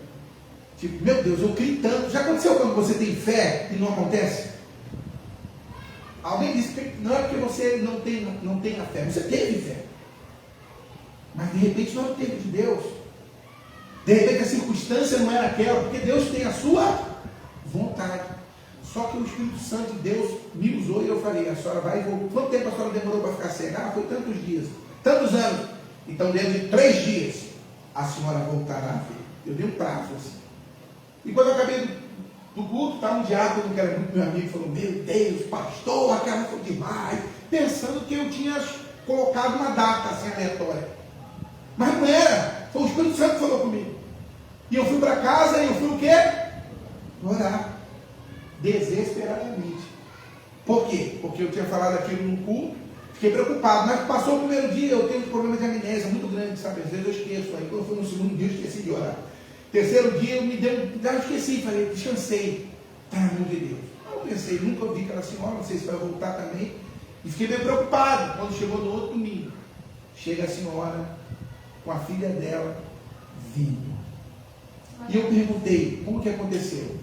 Speaker 8: Tipo, meu Deus, eu criei tanto. Já aconteceu quando você tem fé e não acontece? Alguém disse que não é porque você não tem a fé, você teve fé. Mas de repente não é o tempo de Deus. De repente a circunstância não era aquela, porque Deus tem a sua vontade. Só que o Espírito Santo de Deus me usou e eu falei, a senhora vai e voltou. Quanto tempo a senhora demorou para ficar cega? Ah, foi tantos dias, tantos anos. Então dentro de 3 dias a senhora voltará a ver. Eu dei um prazo assim. E quando eu acabei do culto, estava um diácono que era muito meu amigo, falou, meu Deus, pastor, aquela foi demais, pensando que eu tinha colocado uma data assim aleatória. Mas não era, foi o Espírito Santo que falou comigo. E eu fui para casa e eu fui o quê? Orar. Desesperadamente. Por quê? Porque eu tinha falado aquilo no culto, fiquei preocupado, mas passou o primeiro dia, eu tenho um problema de amnésia muito grande, sabe? Às vezes eu esqueço, aí quando eu fui no segundo dia eu esqueci de orar. Terceiro dia eu esqueci, falei, descansei, está na mão de Deus. Eu pensei, nunca ouvi aquela senhora, não sei se vai voltar também, e fiquei bem preocupado. Quando chegou no outro domingo, chega a senhora com a filha dela vindo. E eu perguntei, como que aconteceu?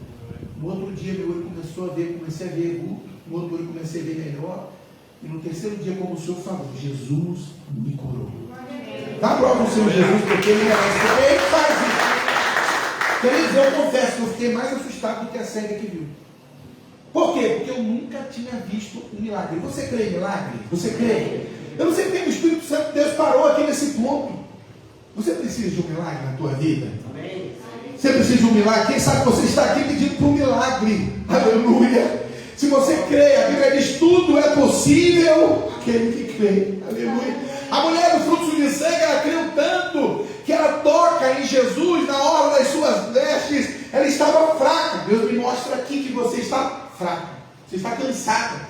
Speaker 8: No outro dia meu olho começou a ver, comecei a ver vulto, no outro olho comecei a ver melhor, e no terceiro dia, como o Senhor falou, Jesus me curou. Dá prova ao Senhor Jesus, porque ele faz isso. Queridos, eu confesso que eu fiquei mais assustado do que a cega que viu. Por quê? Porque eu nunca tinha visto um milagre. Você crê em milagre? Você crê? Eu não sei porque o Espírito Santo de Deus parou aqui nesse ponto. Você precisa de um milagre na tua vida? Você precisa de um milagre? Quem sabe você está aqui pedindo por um milagre. Aleluia. Se você crê, a Bíblia diz, tudo é possível aquele que crê. Aleluia. A mulher do fluxo de sangue, ela creu tanto que ela toca em Jesus na hora das suas vestes. Ela estava fraca. Deus me mostra aqui que você está fraca. Você está cansada.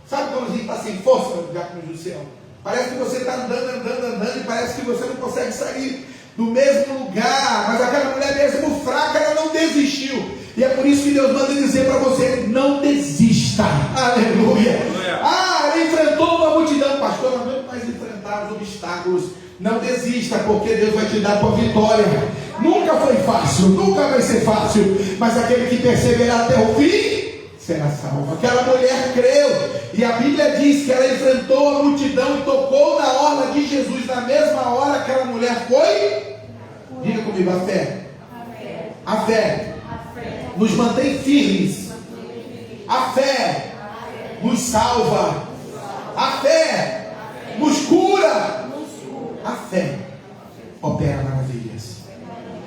Speaker 8: Sabe quando a gente está sem força, diácono do céu? Parece que você está andando e parece que você não consegue sair do mesmo lugar. Mas aquela mulher mesmo fraca, ela não desistiu. E é por isso que Deus manda dizer para você, não desista. Aleluia. Ah, ela enfrentou uma multidão. Pastor, não aguento mais enfrentar os obstáculos. Não desista, porque Deus vai te dar a tua vitória. Nunca foi fácil, nunca vai ser fácil. Mas aquele que perseverar até o fim será salvo. Aquela mulher creu. E a Bíblia diz que ela enfrentou a multidão e tocou na orla de Jesus. Na mesma hora aquela mulher foi. Diga comigo, a fé. A fé nos mantém firmes. A fé nos salva. A fé nos cura. A fé opera maravilhas.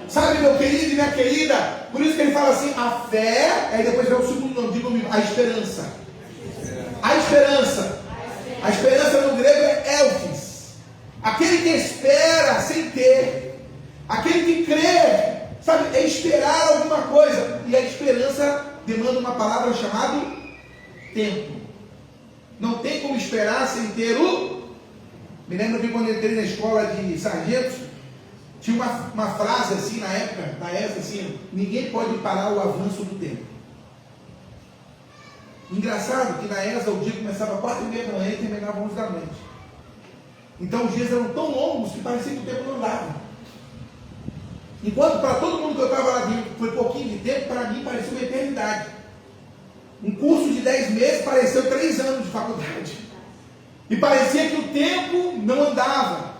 Speaker 8: Sabe, meu querido e minha querida, por isso que ele fala assim, a fé, aí depois vem o segundo nome, diga comigo, a esperança. A esperança. A esperança no grego é elpis. Aquele que espera sem ter. Aquele que crê, sabe, é esperar alguma coisa. E a esperança demanda uma palavra chamada tempo. Não tem como esperar sem ter o... Me lembro que quando eu entrei na escola de sargentos, tinha uma frase assim na época, na ESA, assim, ninguém pode parar o avanço do tempo. Engraçado que na ESA o dia começava 4h30 da manhã e terminava 11 da noite. Então os dias eram tão longos que parecia que o tempo não dava. Enquanto para todo mundo que eu estava lá foi pouquinho de tempo, para mim parecia uma eternidade. Um curso de 10 meses pareceu 3 anos de faculdade. E parecia que o tempo não andava,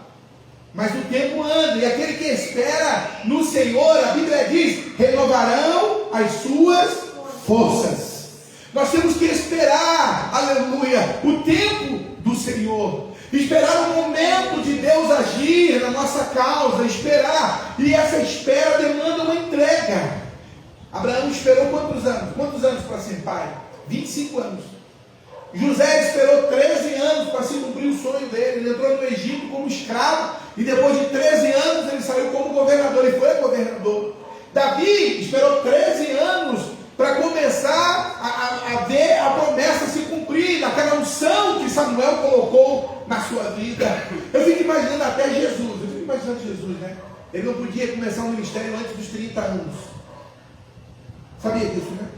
Speaker 8: mas o tempo anda, e aquele que espera no Senhor, a Bíblia diz, renovarão as suas forças. Nós temos que esperar, aleluia, o tempo do Senhor, esperar o momento de Deus agir na nossa causa, esperar, e essa espera demanda uma entrega. Abraão esperou quantos anos? Quantos anos para ser pai? 25 anos. José esperou 13 anos para se cumprir o sonho dele. Ele entrou no Egito como escravo e depois de 13 anos ele saiu como governador e foi governador. Davi esperou 13 anos para começar a ver a promessa se cumprir, naquela unção que Samuel colocou na sua vida. Eu fico imaginando até Jesus. Eu fico imaginando Jesus, né? Ele não podia começar um ministério antes dos 30 anos. Sabia disso, né?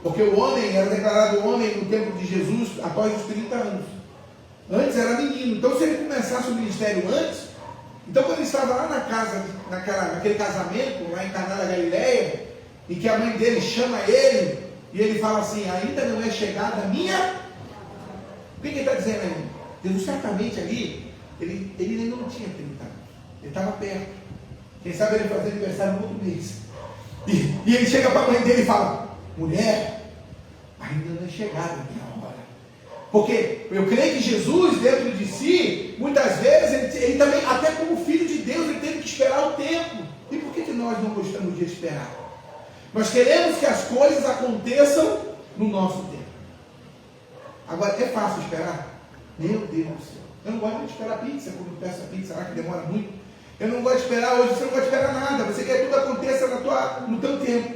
Speaker 8: Porque o homem era declarado homem no tempo de Jesus após os 30 anos. Antes era menino. Então, se ele começasse o ministério antes, Então, quando ele estava lá na casa, naquele casamento, lá em Caná da Galileia, em que a mãe dele chama ele, e ele fala assim: ainda não é chegada a minha. O que ele está dizendo aí? Jesus certamente ali, ele ainda não tinha 30 anos, ele estava perto. Quem sabe ele fazer aniversário no outro mês. E ele chega para a mãe dele e fala: mulher, ainda não é chegada a minha hora. Porque eu creio que Jesus, dentro de si, muitas vezes, ele também, até como filho de Deus, ele teve que esperar o tempo. E por que nós não gostamos de esperar? Nós queremos que as coisas aconteçam no nosso tempo. Agora, é fácil esperar? Meu Deus do céu. Eu não gosto de esperar pizza, quando eu peço a pizza lá que demora muito. Eu não gosto de esperar hoje, você não gosta de esperar nada. Você quer que tudo aconteça no teu tempo.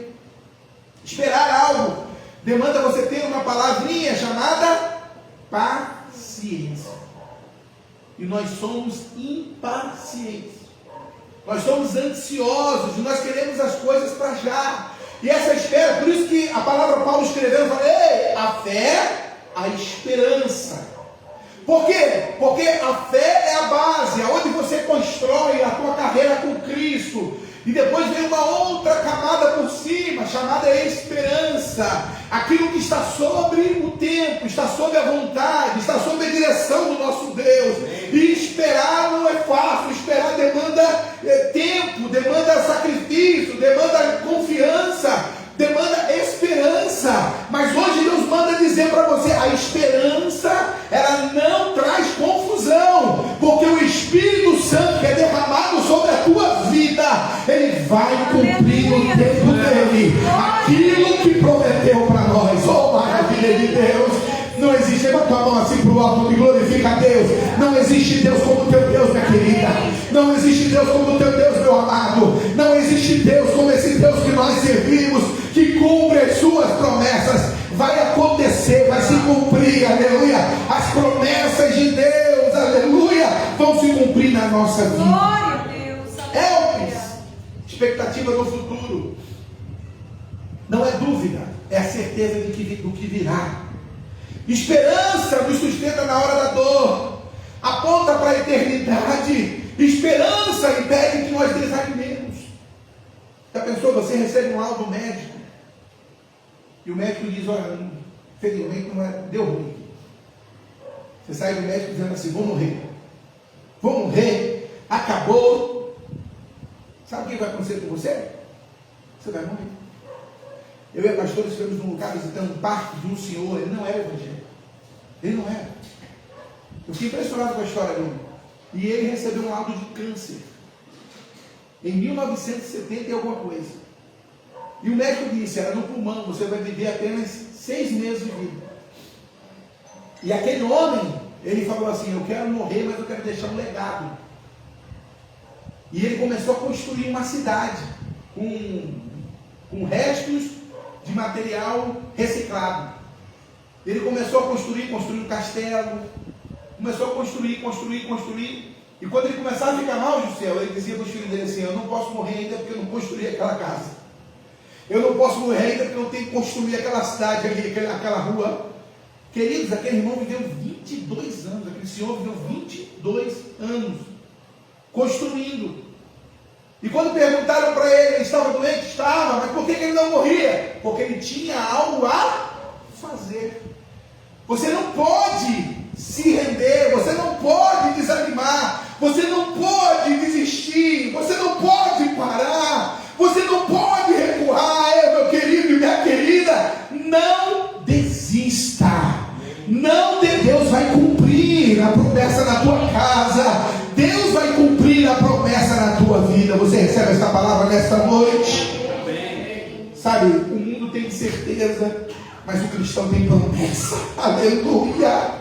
Speaker 8: Esperar algo demanda você ter uma palavrinha chamada paciência. E nós somos impacientes. Nós somos ansiosos e nós queremos as coisas para já. E essa espera, por isso que a palavra Paulo escreveu, fala: ei, a fé, a esperança. Por quê? Porque a fé é a base, aonde você constrói a tua carreira com Cristo. E depois vem uma outra camada por cima, chamada esperança. Aquilo que está sobre o tempo, está sobre a vontade, está sobre a direção do nosso Deus. E esperar não é fácil, esperar demanda tempo, demanda sacrifício, demanda confiança, demanda esperança. Mas hoje Deus manda dizer para você: a esperança, ela não traz confusão, porque o Espírito Santo que é derramado sobre a tua vida, ele vai cumprir o tempo dele, aquilo que prometeu para nós. Oh, maravilha de Deus! Não existe, leva tua mão assim para o alto e glorifica a Deus. Não existe Deus como o teu Deus, minha querida. Não existe Deus como o teu Deus, meu amado. Não existe Deus como esse Deus que nós servimos, que cumpre as suas promessas. Vai acontecer, vai se cumprir, aleluia. As promessas de Deus, aleluia, vão se cumprir na nossa vida.
Speaker 5: Glória a Deus.
Speaker 8: Helps, expectativa do futuro. Não é dúvida, é a certeza do que virá. Esperança nos sustenta na hora da dor, aponta para a eternidade. Esperança impede que nós desanimemos. Já pensou, você recebe um laudo médico e o médico diz: olha, infelizmente deu ruim. Você sai do médico dizendo assim: vou morrer, acabou. Sabe o que vai acontecer com você? Você vai morrer. Eu e a pastora estivemos num lugar visitando um parque de um senhor. Ele não era evangélico. Ele não era. Eu fiquei impressionado com a história dele. E ele recebeu um laudo de câncer em 1970 e alguma coisa. E o médico disse: era no pulmão, você vai viver apenas 6 meses de vida. E aquele homem, ele falou assim: eu quero morrer, mas eu quero deixar um legado. E ele começou a construir uma cidade com restos de material reciclado. Ele começou a construir um castelo, começou a construir. E quando ele começava a ficar mal do céu, ele dizia para os filhos dele assim: eu não posso morrer ainda porque eu não construí aquela casa. Eu não posso morrer ainda porque eu não tenho que construir aquela cidade ali, aquela rua. Queridos, aquele irmão viveu 22 anos, aquele senhor viveu 22 anos construindo. E quando perguntaram para ele estava doente? Estava, mas por que ele não morria? Porque ele tinha algo a fazer. Você não pode se render, você não pode desanimar, você não pode desistir, você não pode parar, você não pode recuar, meu querido e minha querida. Não desista. Não, Deus vai cumprir a promessa na tua casa. Deus vai cumprir a promessa na tua vida. Você recebe esta palavra nesta noite? Sabe, o mundo tem certeza, mas o cristão tem promessa. Aleluia.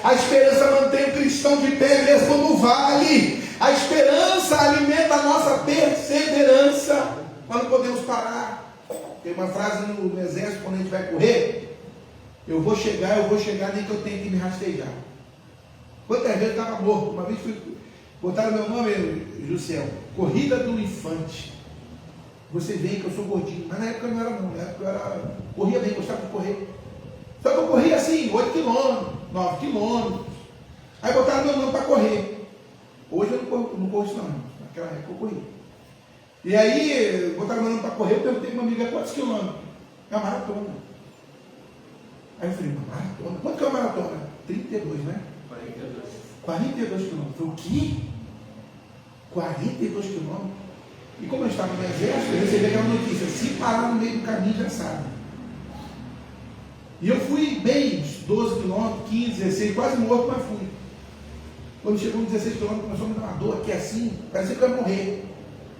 Speaker 8: A esperança mantém o cristão de pé mesmo no vale. A esperança alimenta a nossa perseverança. Nós não podemos parar. Tem uma frase no exército, quando a gente vai correr: eu vou chegar, nem que eu tenha que me rastejar. Quantas vezes eu estava morto? Uma vez botaram meu nome, Jussiel, Corrida do Infante. Você vê que eu sou gordinho, mas na época eu não era não, na época eu corria bem, gostava de correr. Só que eu corria assim, 8 quilômetros, 9 quilômetros. Aí botaram meu nome para correr. Hoje eu não corro isso não, naquela época eu corri. E aí, botaram meu nome para correr, eu perguntei para uma amiga, quantos quilômetros? É uma maratona. Aí eu falei, uma maratona? Quanto que é uma maratona? 32, né? 42 quilômetros. Eu falei, o quê? 42 quilômetros? E como eu estava no exército, eu recebi aquela notícia, se parar no meio do caminho já sabe. E eu fui bem, uns 12 quilômetros, 15, 16, quase morto, mas fui. Quando chegou nos 16 quilômetros, começou a me dar uma dor aqui assim, parecia que eu ia morrer.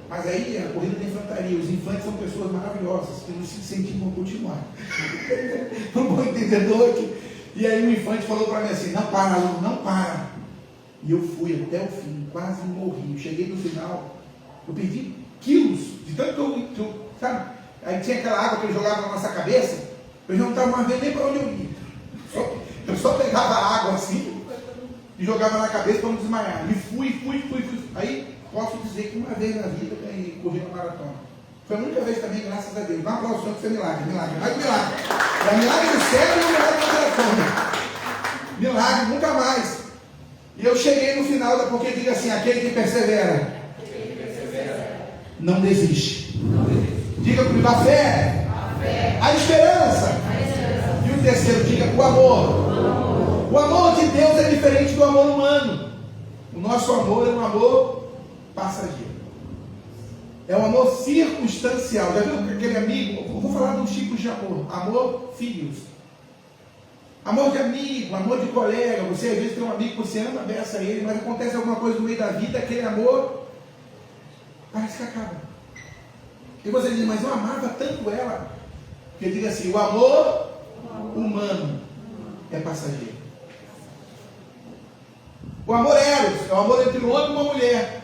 Speaker 8: Mas aí a corrida da infantaria, os infantes são pessoas maravilhosas, que não se incentivam a continuar. Um bom entendedor aqui. E aí o infante falou para mim assim, não para, aluno, não para. E eu fui até o fim, quase morri. Eu cheguei no final, eu perdi quilos, de tanto que eu sabe? Aí tinha aquela água que ele jogava na nossa cabeça, eu já não estava mais vendo nem para onde eu ia. Eu só pegava a água assim e jogava na cabeça para não desmaiar. E fui. Aí posso dizer que uma vez na vida eu corri uma maratona. Foi a única vez também, graças a Deus. Não aplauso, que foi milagre. Mais milagre. É milagre do céu e milagre da maratona. Milagre, nunca mais. E eu cheguei no final, porque diga assim, aquele que persevera, não desiste. Diga comigo, a fé, a esperança. E o terceiro, diga o amor. O amor de Deus é diferente do amor humano. O nosso amor é um amor passageiro. É um amor circunstancial. Já viu aquele amigo? Eu vou falar dos tipos de amor. Amor filhos. Amor de amigo, amor de colega. Você às vezes tem um amigo que você ama, abraça ele, mas acontece alguma coisa no meio da vida, aquele amor parece que acaba. E você diz, mas eu amava tanto ela. Porque diga assim, o amor humano é passageiro. O amor eros é o amor entre um homem e uma mulher.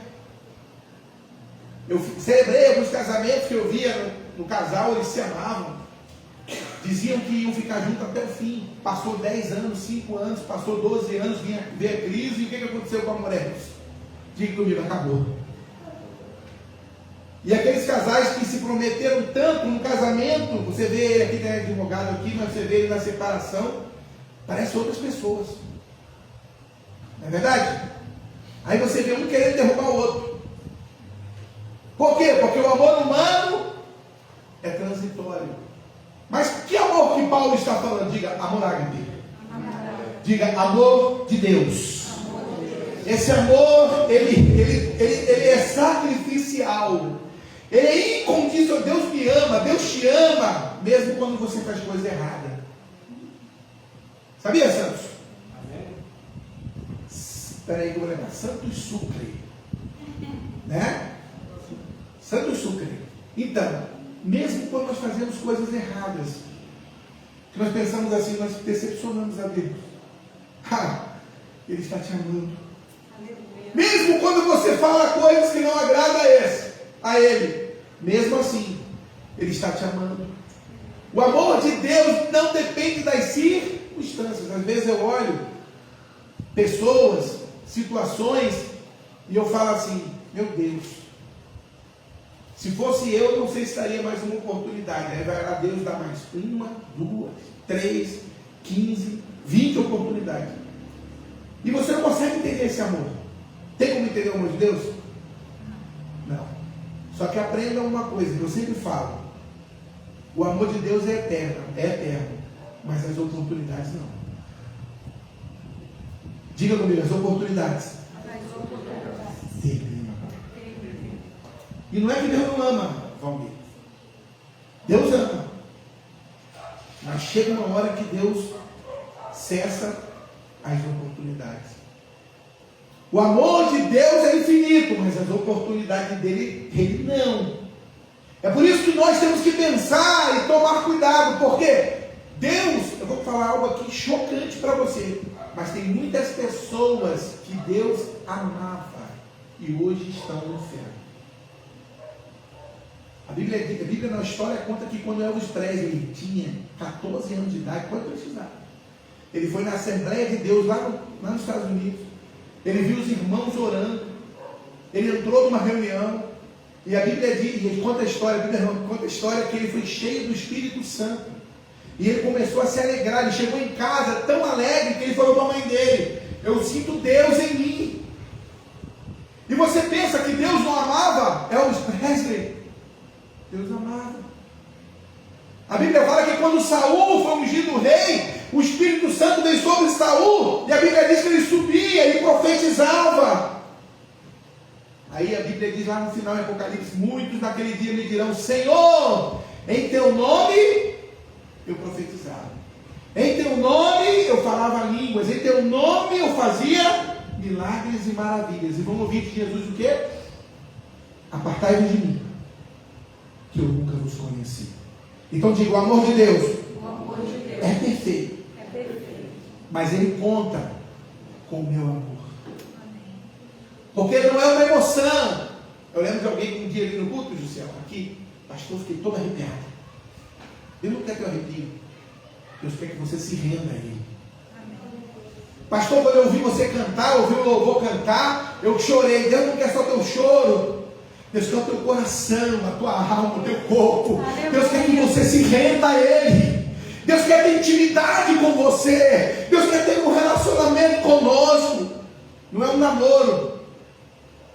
Speaker 8: Eu celebrei alguns casamentos que eu via no casal, eles se amavam. Diziam que iam ficar juntos até o fim. Passou 10 anos, 5 anos, passou 12 anos, vinha ver a crise. E o que aconteceu com a amor eros? Diga comigo, acabou. E aqueles casais que se prometeram tanto no casamento, você vê ele aqui, tem advogado aqui, mas você vê ele na separação, parece outras pessoas. Não é verdade? Aí você vê um querendo derrubar o outro. Por quê? Porque o amor humano é transitório. Mas que amor que Paulo está falando? Diga, amor ágape. Diga, amor de Deus. Esse amor, ele é sacrificial. Ele é incondicional. Deus me ama, Deus te ama, mesmo quando você faz coisa errada. Sabia, Santos? Espera aí que eu vou lembrar. Santos Sucre. Né? Santos Sucre. Então, mesmo quando nós fazemos coisas erradas, que nós pensamos assim, nós decepcionamos a Deus. Ele está te amando. Mesmo quando você fala coisas que não agradam a Ele, mesmo assim, Ele está te amando. O amor de Deus não depende das circunstâncias. Às vezes eu olho pessoas, situações, e eu falo assim, meu Deus, se fosse eu, não sei se estaria mais uma oportunidade. Aí vai lá, Deus dá mais 1, 2, 3, 15, 20 oportunidades. E você não consegue entender esse amor. Tem como entender o amor de Deus? Não. Só que aprenda uma coisa, que eu sempre falo. O amor de Deus é eterno, mas as oportunidades não. Diga comigo, as oportunidades. E não é que Deus não ama, Valmir. Deus ama. Mas chega uma hora que Deus cessa as oportunidades. O amor de Deus é infinito, mas as oportunidades dele, ele não. É por isso que nós temos que pensar e tomar cuidado, porque Deus, eu vou falar algo aqui chocante para você, mas tem muitas pessoas que Deus amava e hoje estão no inferno. A Bíblia na história conta que quando Elvis Presley tinha 14 anos de idade, pode precisar, ele foi na Assembleia de Deus lá nos Estados Unidos, ele viu os irmãos orando, ele entrou numa reunião, e a Bíblia diz, ele conta a história que ele foi cheio do Espírito Santo, e ele começou a se alegrar, ele chegou em casa tão alegre que ele falou para a mãe dele, eu sinto Deus em mim. E você pensa que Deus não amava Elvis Presley? Deus amava. A Bíblia fala que quando Saul foi ungido rei, o Espírito Santo veio sobre Saul, e a Bíblia diz que ele subia e profetizava. Aí a Bíblia diz lá no final em Apocalipse: muitos naquele dia me dirão: Senhor, em teu nome eu profetizava, em teu nome eu falava línguas, em teu nome eu fazia milagres e maravilhas. E vão ouvir de Jesus o quê? Apartai-vos de mim, que eu nunca vos conheci. Então diga: o amor de Deus, é perfeito, mas ele conta com o meu amor. Porque ele não é uma emoção. Eu lembro de alguém que um dia ali no culto, José, aqui, pastor, fiquei todo arrepiado. Deus não quer que eu arrepie. Deus quer que você se renda a ele. Pastor, quando eu ouvi você cantar, ouvi o louvor cantar, eu chorei. Deus não quer só teu choro. Deus quer o teu coração, a tua alma, o teu corpo. Deus quer que você se renda a ele. Deus quer ter intimidade com você. Deus quer ter um relacionamento conosco. Não é um namoro,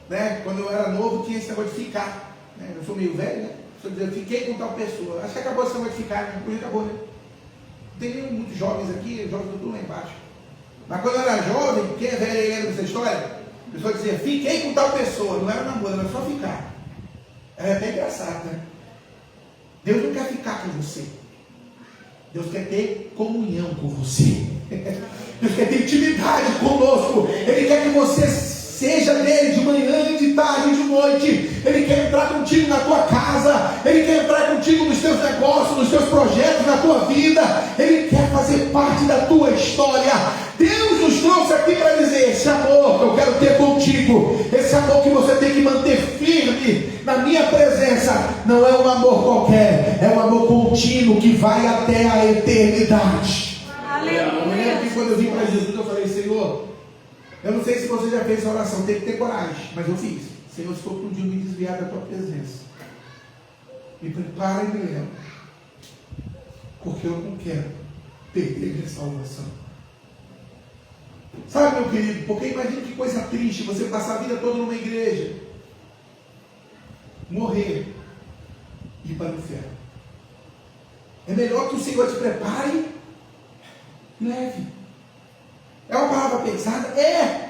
Speaker 8: né? Quando eu era novo tinha esse negócio de ficar, né? Eu sou meio velho, né? Estou dizendo, fiquei com tal pessoa. Acho que acabou esse negócio de ficar, né? Por isso acabou, né? Não tem nem muitos jovens aqui, os jovens estão tudo lá embaixo. Mas quando eu era jovem, quem é velho aí lembra dessa história? A pessoa dizia, fiquei com tal pessoa. Não era namoro, era só ficar. Era até engraçado, né? Deus não quer ficar com você. Deus quer ter comunhão com você. Deus quer ter intimidade conosco. Ele quer que você seja dele de manhã, de tarde, de noite. Ele quer entrar contigo na tua casa. Ele quer entrar contigo nos teus negócios, nos teus projetos, na tua vida. Ele quer fazer parte da tua história. Deus nos trouxe aqui para dizer: esse amor que eu quero ter contigo, esse amor que você tem que manter firme na minha presença, não é um amor qualquer, é um amor contínuo que vai até a eternidade. Eu me lembro que quando eu vim para Jesus, eu falei: Senhor, eu não sei se você já fez essa oração, tem que ter coragem, mas eu fiz. Senhor, estou por um dia me desviar da tua presença. Me prepara e me leva, porque eu não quero perder minha salvação. Sabe, meu querido, porque imagina que coisa triste você passar a vida toda numa igreja, morrer e ir para o inferno. É melhor que o Senhor te prepare e leve. É uma palavra pesada? É.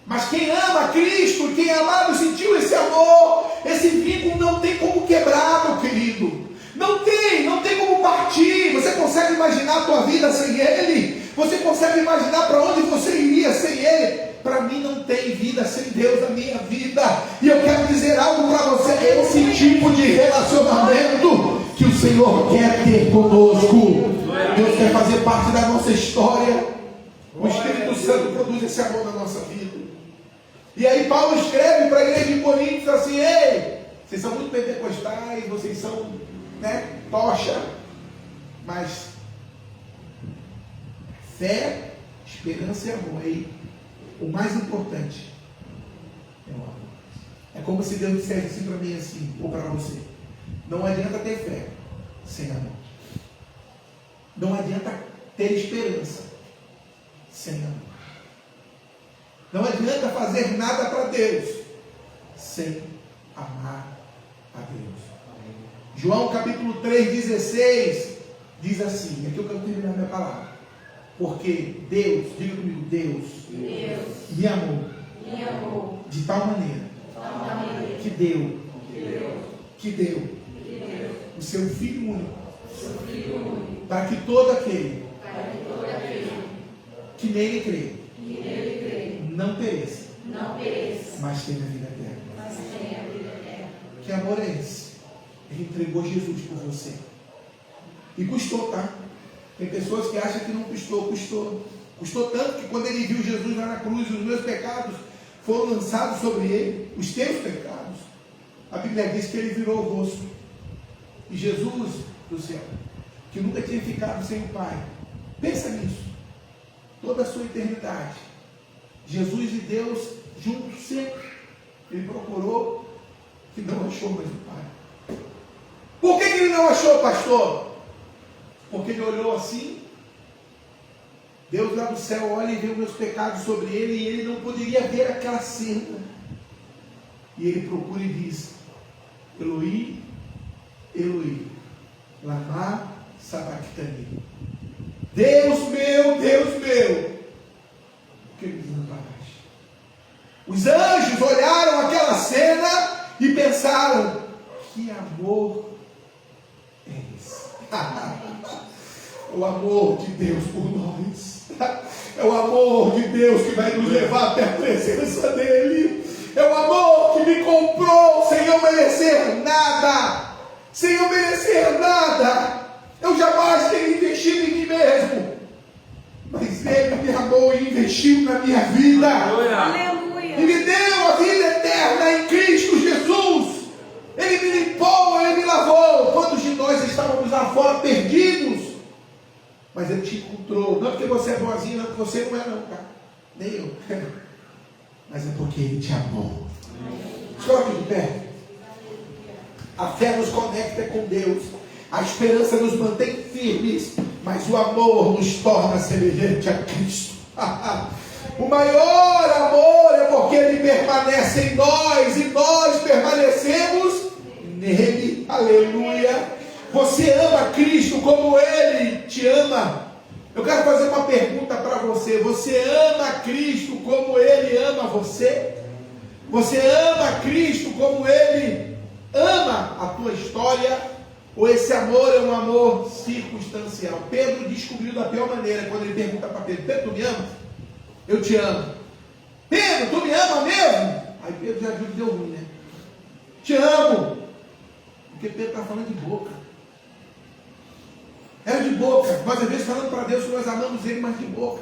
Speaker 8: Mas quem ama Cristo, quem é amado, sentiu esse amor, esse vínculo não tem como quebrar, meu querido. Não tem como partir. Você consegue imaginar a tua vida sem Ele? Você consegue imaginar para onde você iria sem Ele? Para mim não tem vida sem Deus na minha vida. E eu quero dizer algo para você: esse tipo de relacionamento que o Senhor quer ter conosco. Deus quer fazer parte da nossa história. O Espírito Santo produz esse amor na nossa vida. E aí Paulo escreve para a igreja de Corinto assim: ei, vocês são muito pentecostais, vocês são, né, tocha, mas fé, esperança e amor. Aí o mais importante é o amor. É como se Deus dissesse assim para mim, assim, ou para você: não adianta ter fé sem amor. Não adianta ter esperança sem amor. Não adianta fazer nada para Deus sem amar a Deus. João capítulo 3,16 diz assim, aqui eu quero terminar minha palavra: porque Deus, diga comigo, Deus me amou de tal maneira que deu o seu Filho único, para que todo aquele que nele crê não pereça, mas tenha a vida eterna. Que amor é esse? Ele entregou Jesus por você. E custou, tá? Tem pessoas que acham que não custou. Custou tanto que quando ele viu Jesus lá na cruz, os meus pecados foram lançados sobre ele, os teus pecados. A Bíblia diz que ele virou o rosto. E Jesus do céu, que nunca tinha ficado sem o Pai, pensa nisso, toda a sua eternidade, Jesus e Deus juntos sempre. Ele procurou e não achou mais o Pai. Por que ele não achou, pastor? Porque ele olhou assim, Deus lá do céu olha e vê os meus pecados sobre ele, e ele não poderia ver aquela cena. E ele procura e diz: Eloi, Eloi, lama sabachthani. Deus meu, por que me desamparaste? Os anjos olharam aquela cena e pensaram: que amor é esse? O amor de Deus por nós. É o amor de Deus que vai nos levar até a presença dele. É o amor que me comprou sem eu merecer nada. Sem eu merecer nada. Eu jamais teria investido em mim mesmo. Mas ele me amou e investiu na minha vida.
Speaker 4: Aleluia.
Speaker 8: E me deu a vida eterna em Cristo Jesus. Ele me limpou, ele me lavou. Quantos de nós estávamos lá fora perdidos? Mas ele te encontrou. Não é porque você é boazinho, não é porque você não é não, cara. Nem eu. Mas é porque ele te amou. Coloque de pé. A fé nos conecta com Deus. A esperança nos mantém firmes. Mas o amor nos torna semelhante a Cristo. O maior amor é porque ele permanece em nós. E nós permanecemos nele. Aleluia. Você ama Cristo como ele te ama? Eu quero fazer uma pergunta para você. Você ama Cristo como ele ama você? Você ama Cristo como ele ama a tua história? Ou esse amor é um amor circunstancial? Pedro descobriu da pior maneira quando ele pergunta para Pedro: Pedro, tu me ama? Eu te amo. Pedro, tu me ama mesmo? Aí Pedro já viu que deu ruim, né? Te amo. Porque Pedro está falando de boca. Era de boca. Nós às vezes falando para Deus que nós amamos ele, mas de boca.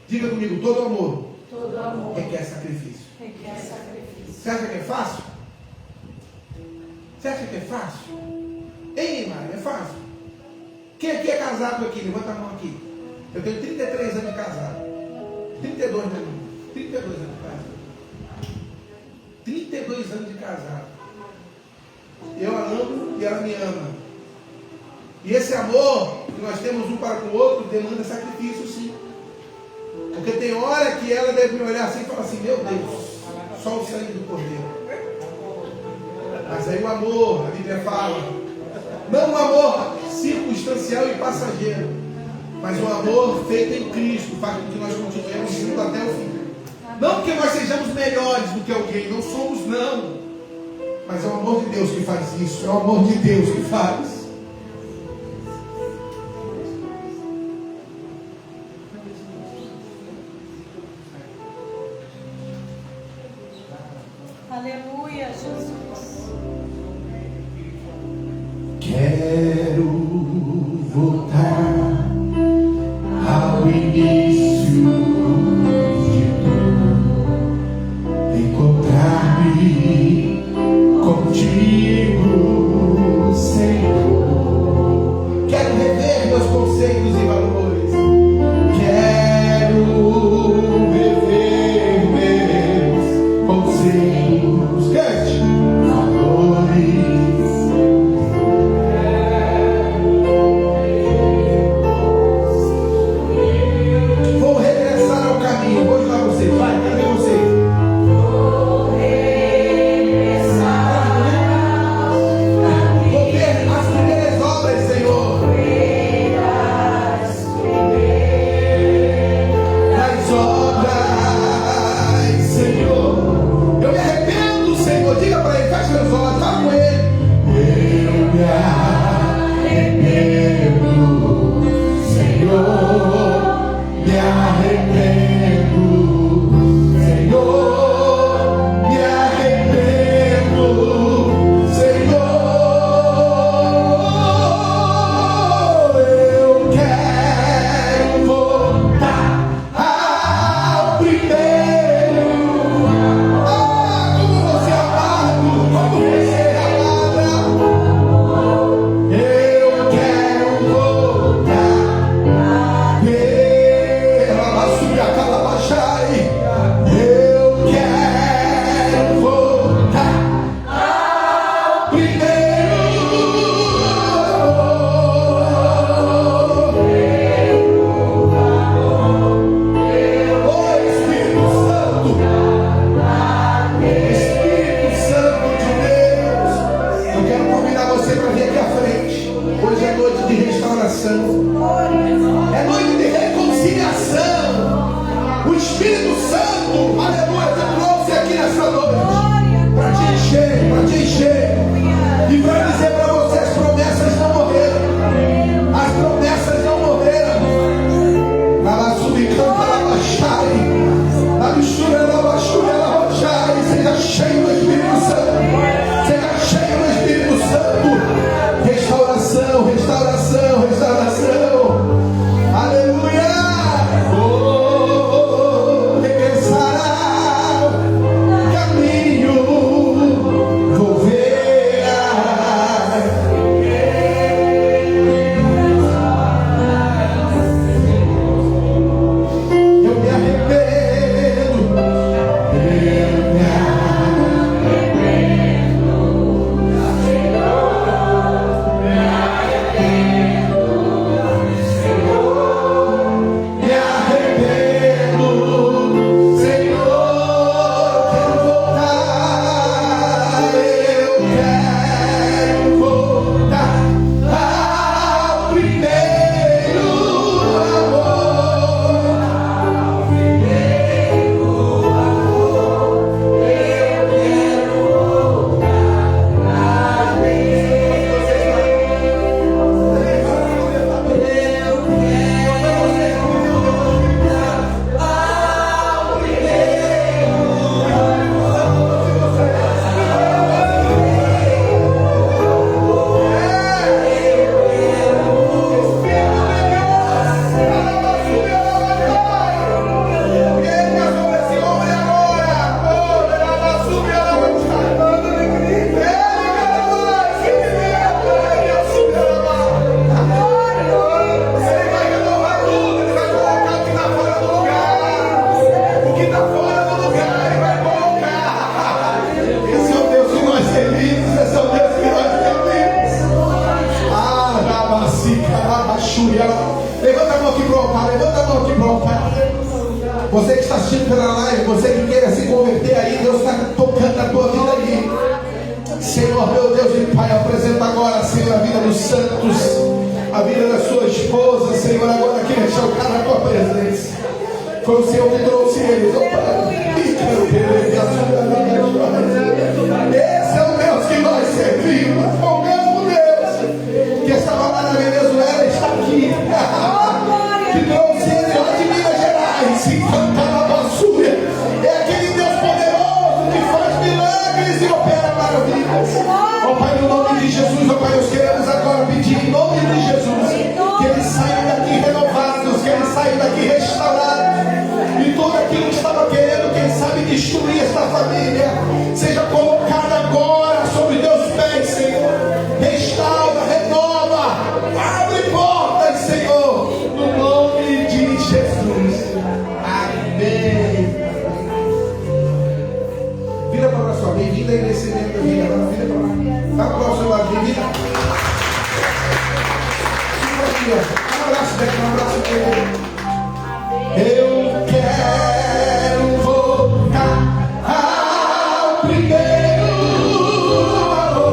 Speaker 8: Diga comigo: todo amor.
Speaker 4: Todo amor
Speaker 8: Requer sacrifício.
Speaker 4: requer sacrifício.
Speaker 8: Você acha que é fácil? Você acha que é fácil? Hein, Maria? É fácil? Quem aqui é casado aqui? Levanta a mão aqui. Eu tenho 33 anos de casado. 32 anos. 32 anos de casado. 32 anos de casado. Eu a amo e ela me ama. E esse amor que nós temos um para com o outro demanda sacrifício, sim. Porque tem hora que ela deve me olhar assim e falar assim: meu Deus, só o sangue do Cordeiro. Mas aí o amor, a Bíblia fala, não um amor circunstancial e passageiro, mas um amor feito em Cristo, faz com que nós continuemos juntos até o fim. Não porque nós sejamos melhores do que alguém, não somos não. Mas é o amor de Deus que faz isso, é o amor de Deus que faz.
Speaker 4: Aleluia, Jesus.
Speaker 8: Quero voltar ao início de tudo, encontrar-me contigo, Senhor. Quero rever meus conceitos e valores. Quero rever meus conceitos. Cante. Valores. restauração. É noite de reconciliação. O Espírito Santo, aleluia, te trouxe aqui nessa noite para te encher, para te encher e para dizer para você: as promessas não morreram. As promessas não morreram. Lava subicanta, lava chai, lava mistura, lava chura, lava chai. Seja cheio do Espírito Santo. Seja cheio do Espírito Santo. Restauração, restauração, restauração. Aleluia. Oh, regressará o caminho. Volverá. Eu me arrependo. Eu me Me arrependo, Senhor, quero voltar, eu quero voltar ao primeiro amor, ao primeiro amor, eu quero voltar a Esse é o Deus que nós servimos, esse é o Deus que nós servimos. Ah, Rabacica, Rabaxúria. Levanta a mão aqui pro altar, levanta a mão aqui pro altar. Você que está assistindo pela live, você que queira se converter aí, Deus está tocando a tua vida aí. Senhor, meu Deus e Pai, apresenta agora, Senhor, a vida dos santos, a vida da sua esposa, Senhor, agora aqui neste altar na tua presença. Foi o Senhor que trouxe eles, ó Pai. Esse é o Deus que nós servimos, é o mesmo Deus que estava lá na Venezuela, está aqui, que trouxe ele lá de Minas Gerais, se cantava a basura. É aquele Deus poderoso que faz milagres e opera maravilhas. Ó Pai, no nome de Jesus, ó Pai, nós queremos agora pedir em nome de Jesus que eles saiam daqui renovados, que eles saiam daqui restaurados. E tudo aquilo que estava querendo, quem sabe, destruir esta família, seja colocado agora sobre teus pés, Senhor. Restaura, renova, abre portas, Senhor, no nome de Jesus. Amém. Vira para a sua bem-vinda e crescimento, vira para lá. Dá para o seu lado, bem-vinda. Fica aqui, ó. Um abraço dele, um abraço dele. Eu quero voltar ao primeiro amor. Eu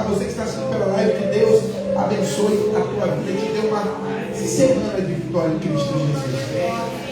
Speaker 8: Você que está assistindo pela live, que Deus abençoe a tua vida, te dê uma semana de vitória em Cristo Jesus.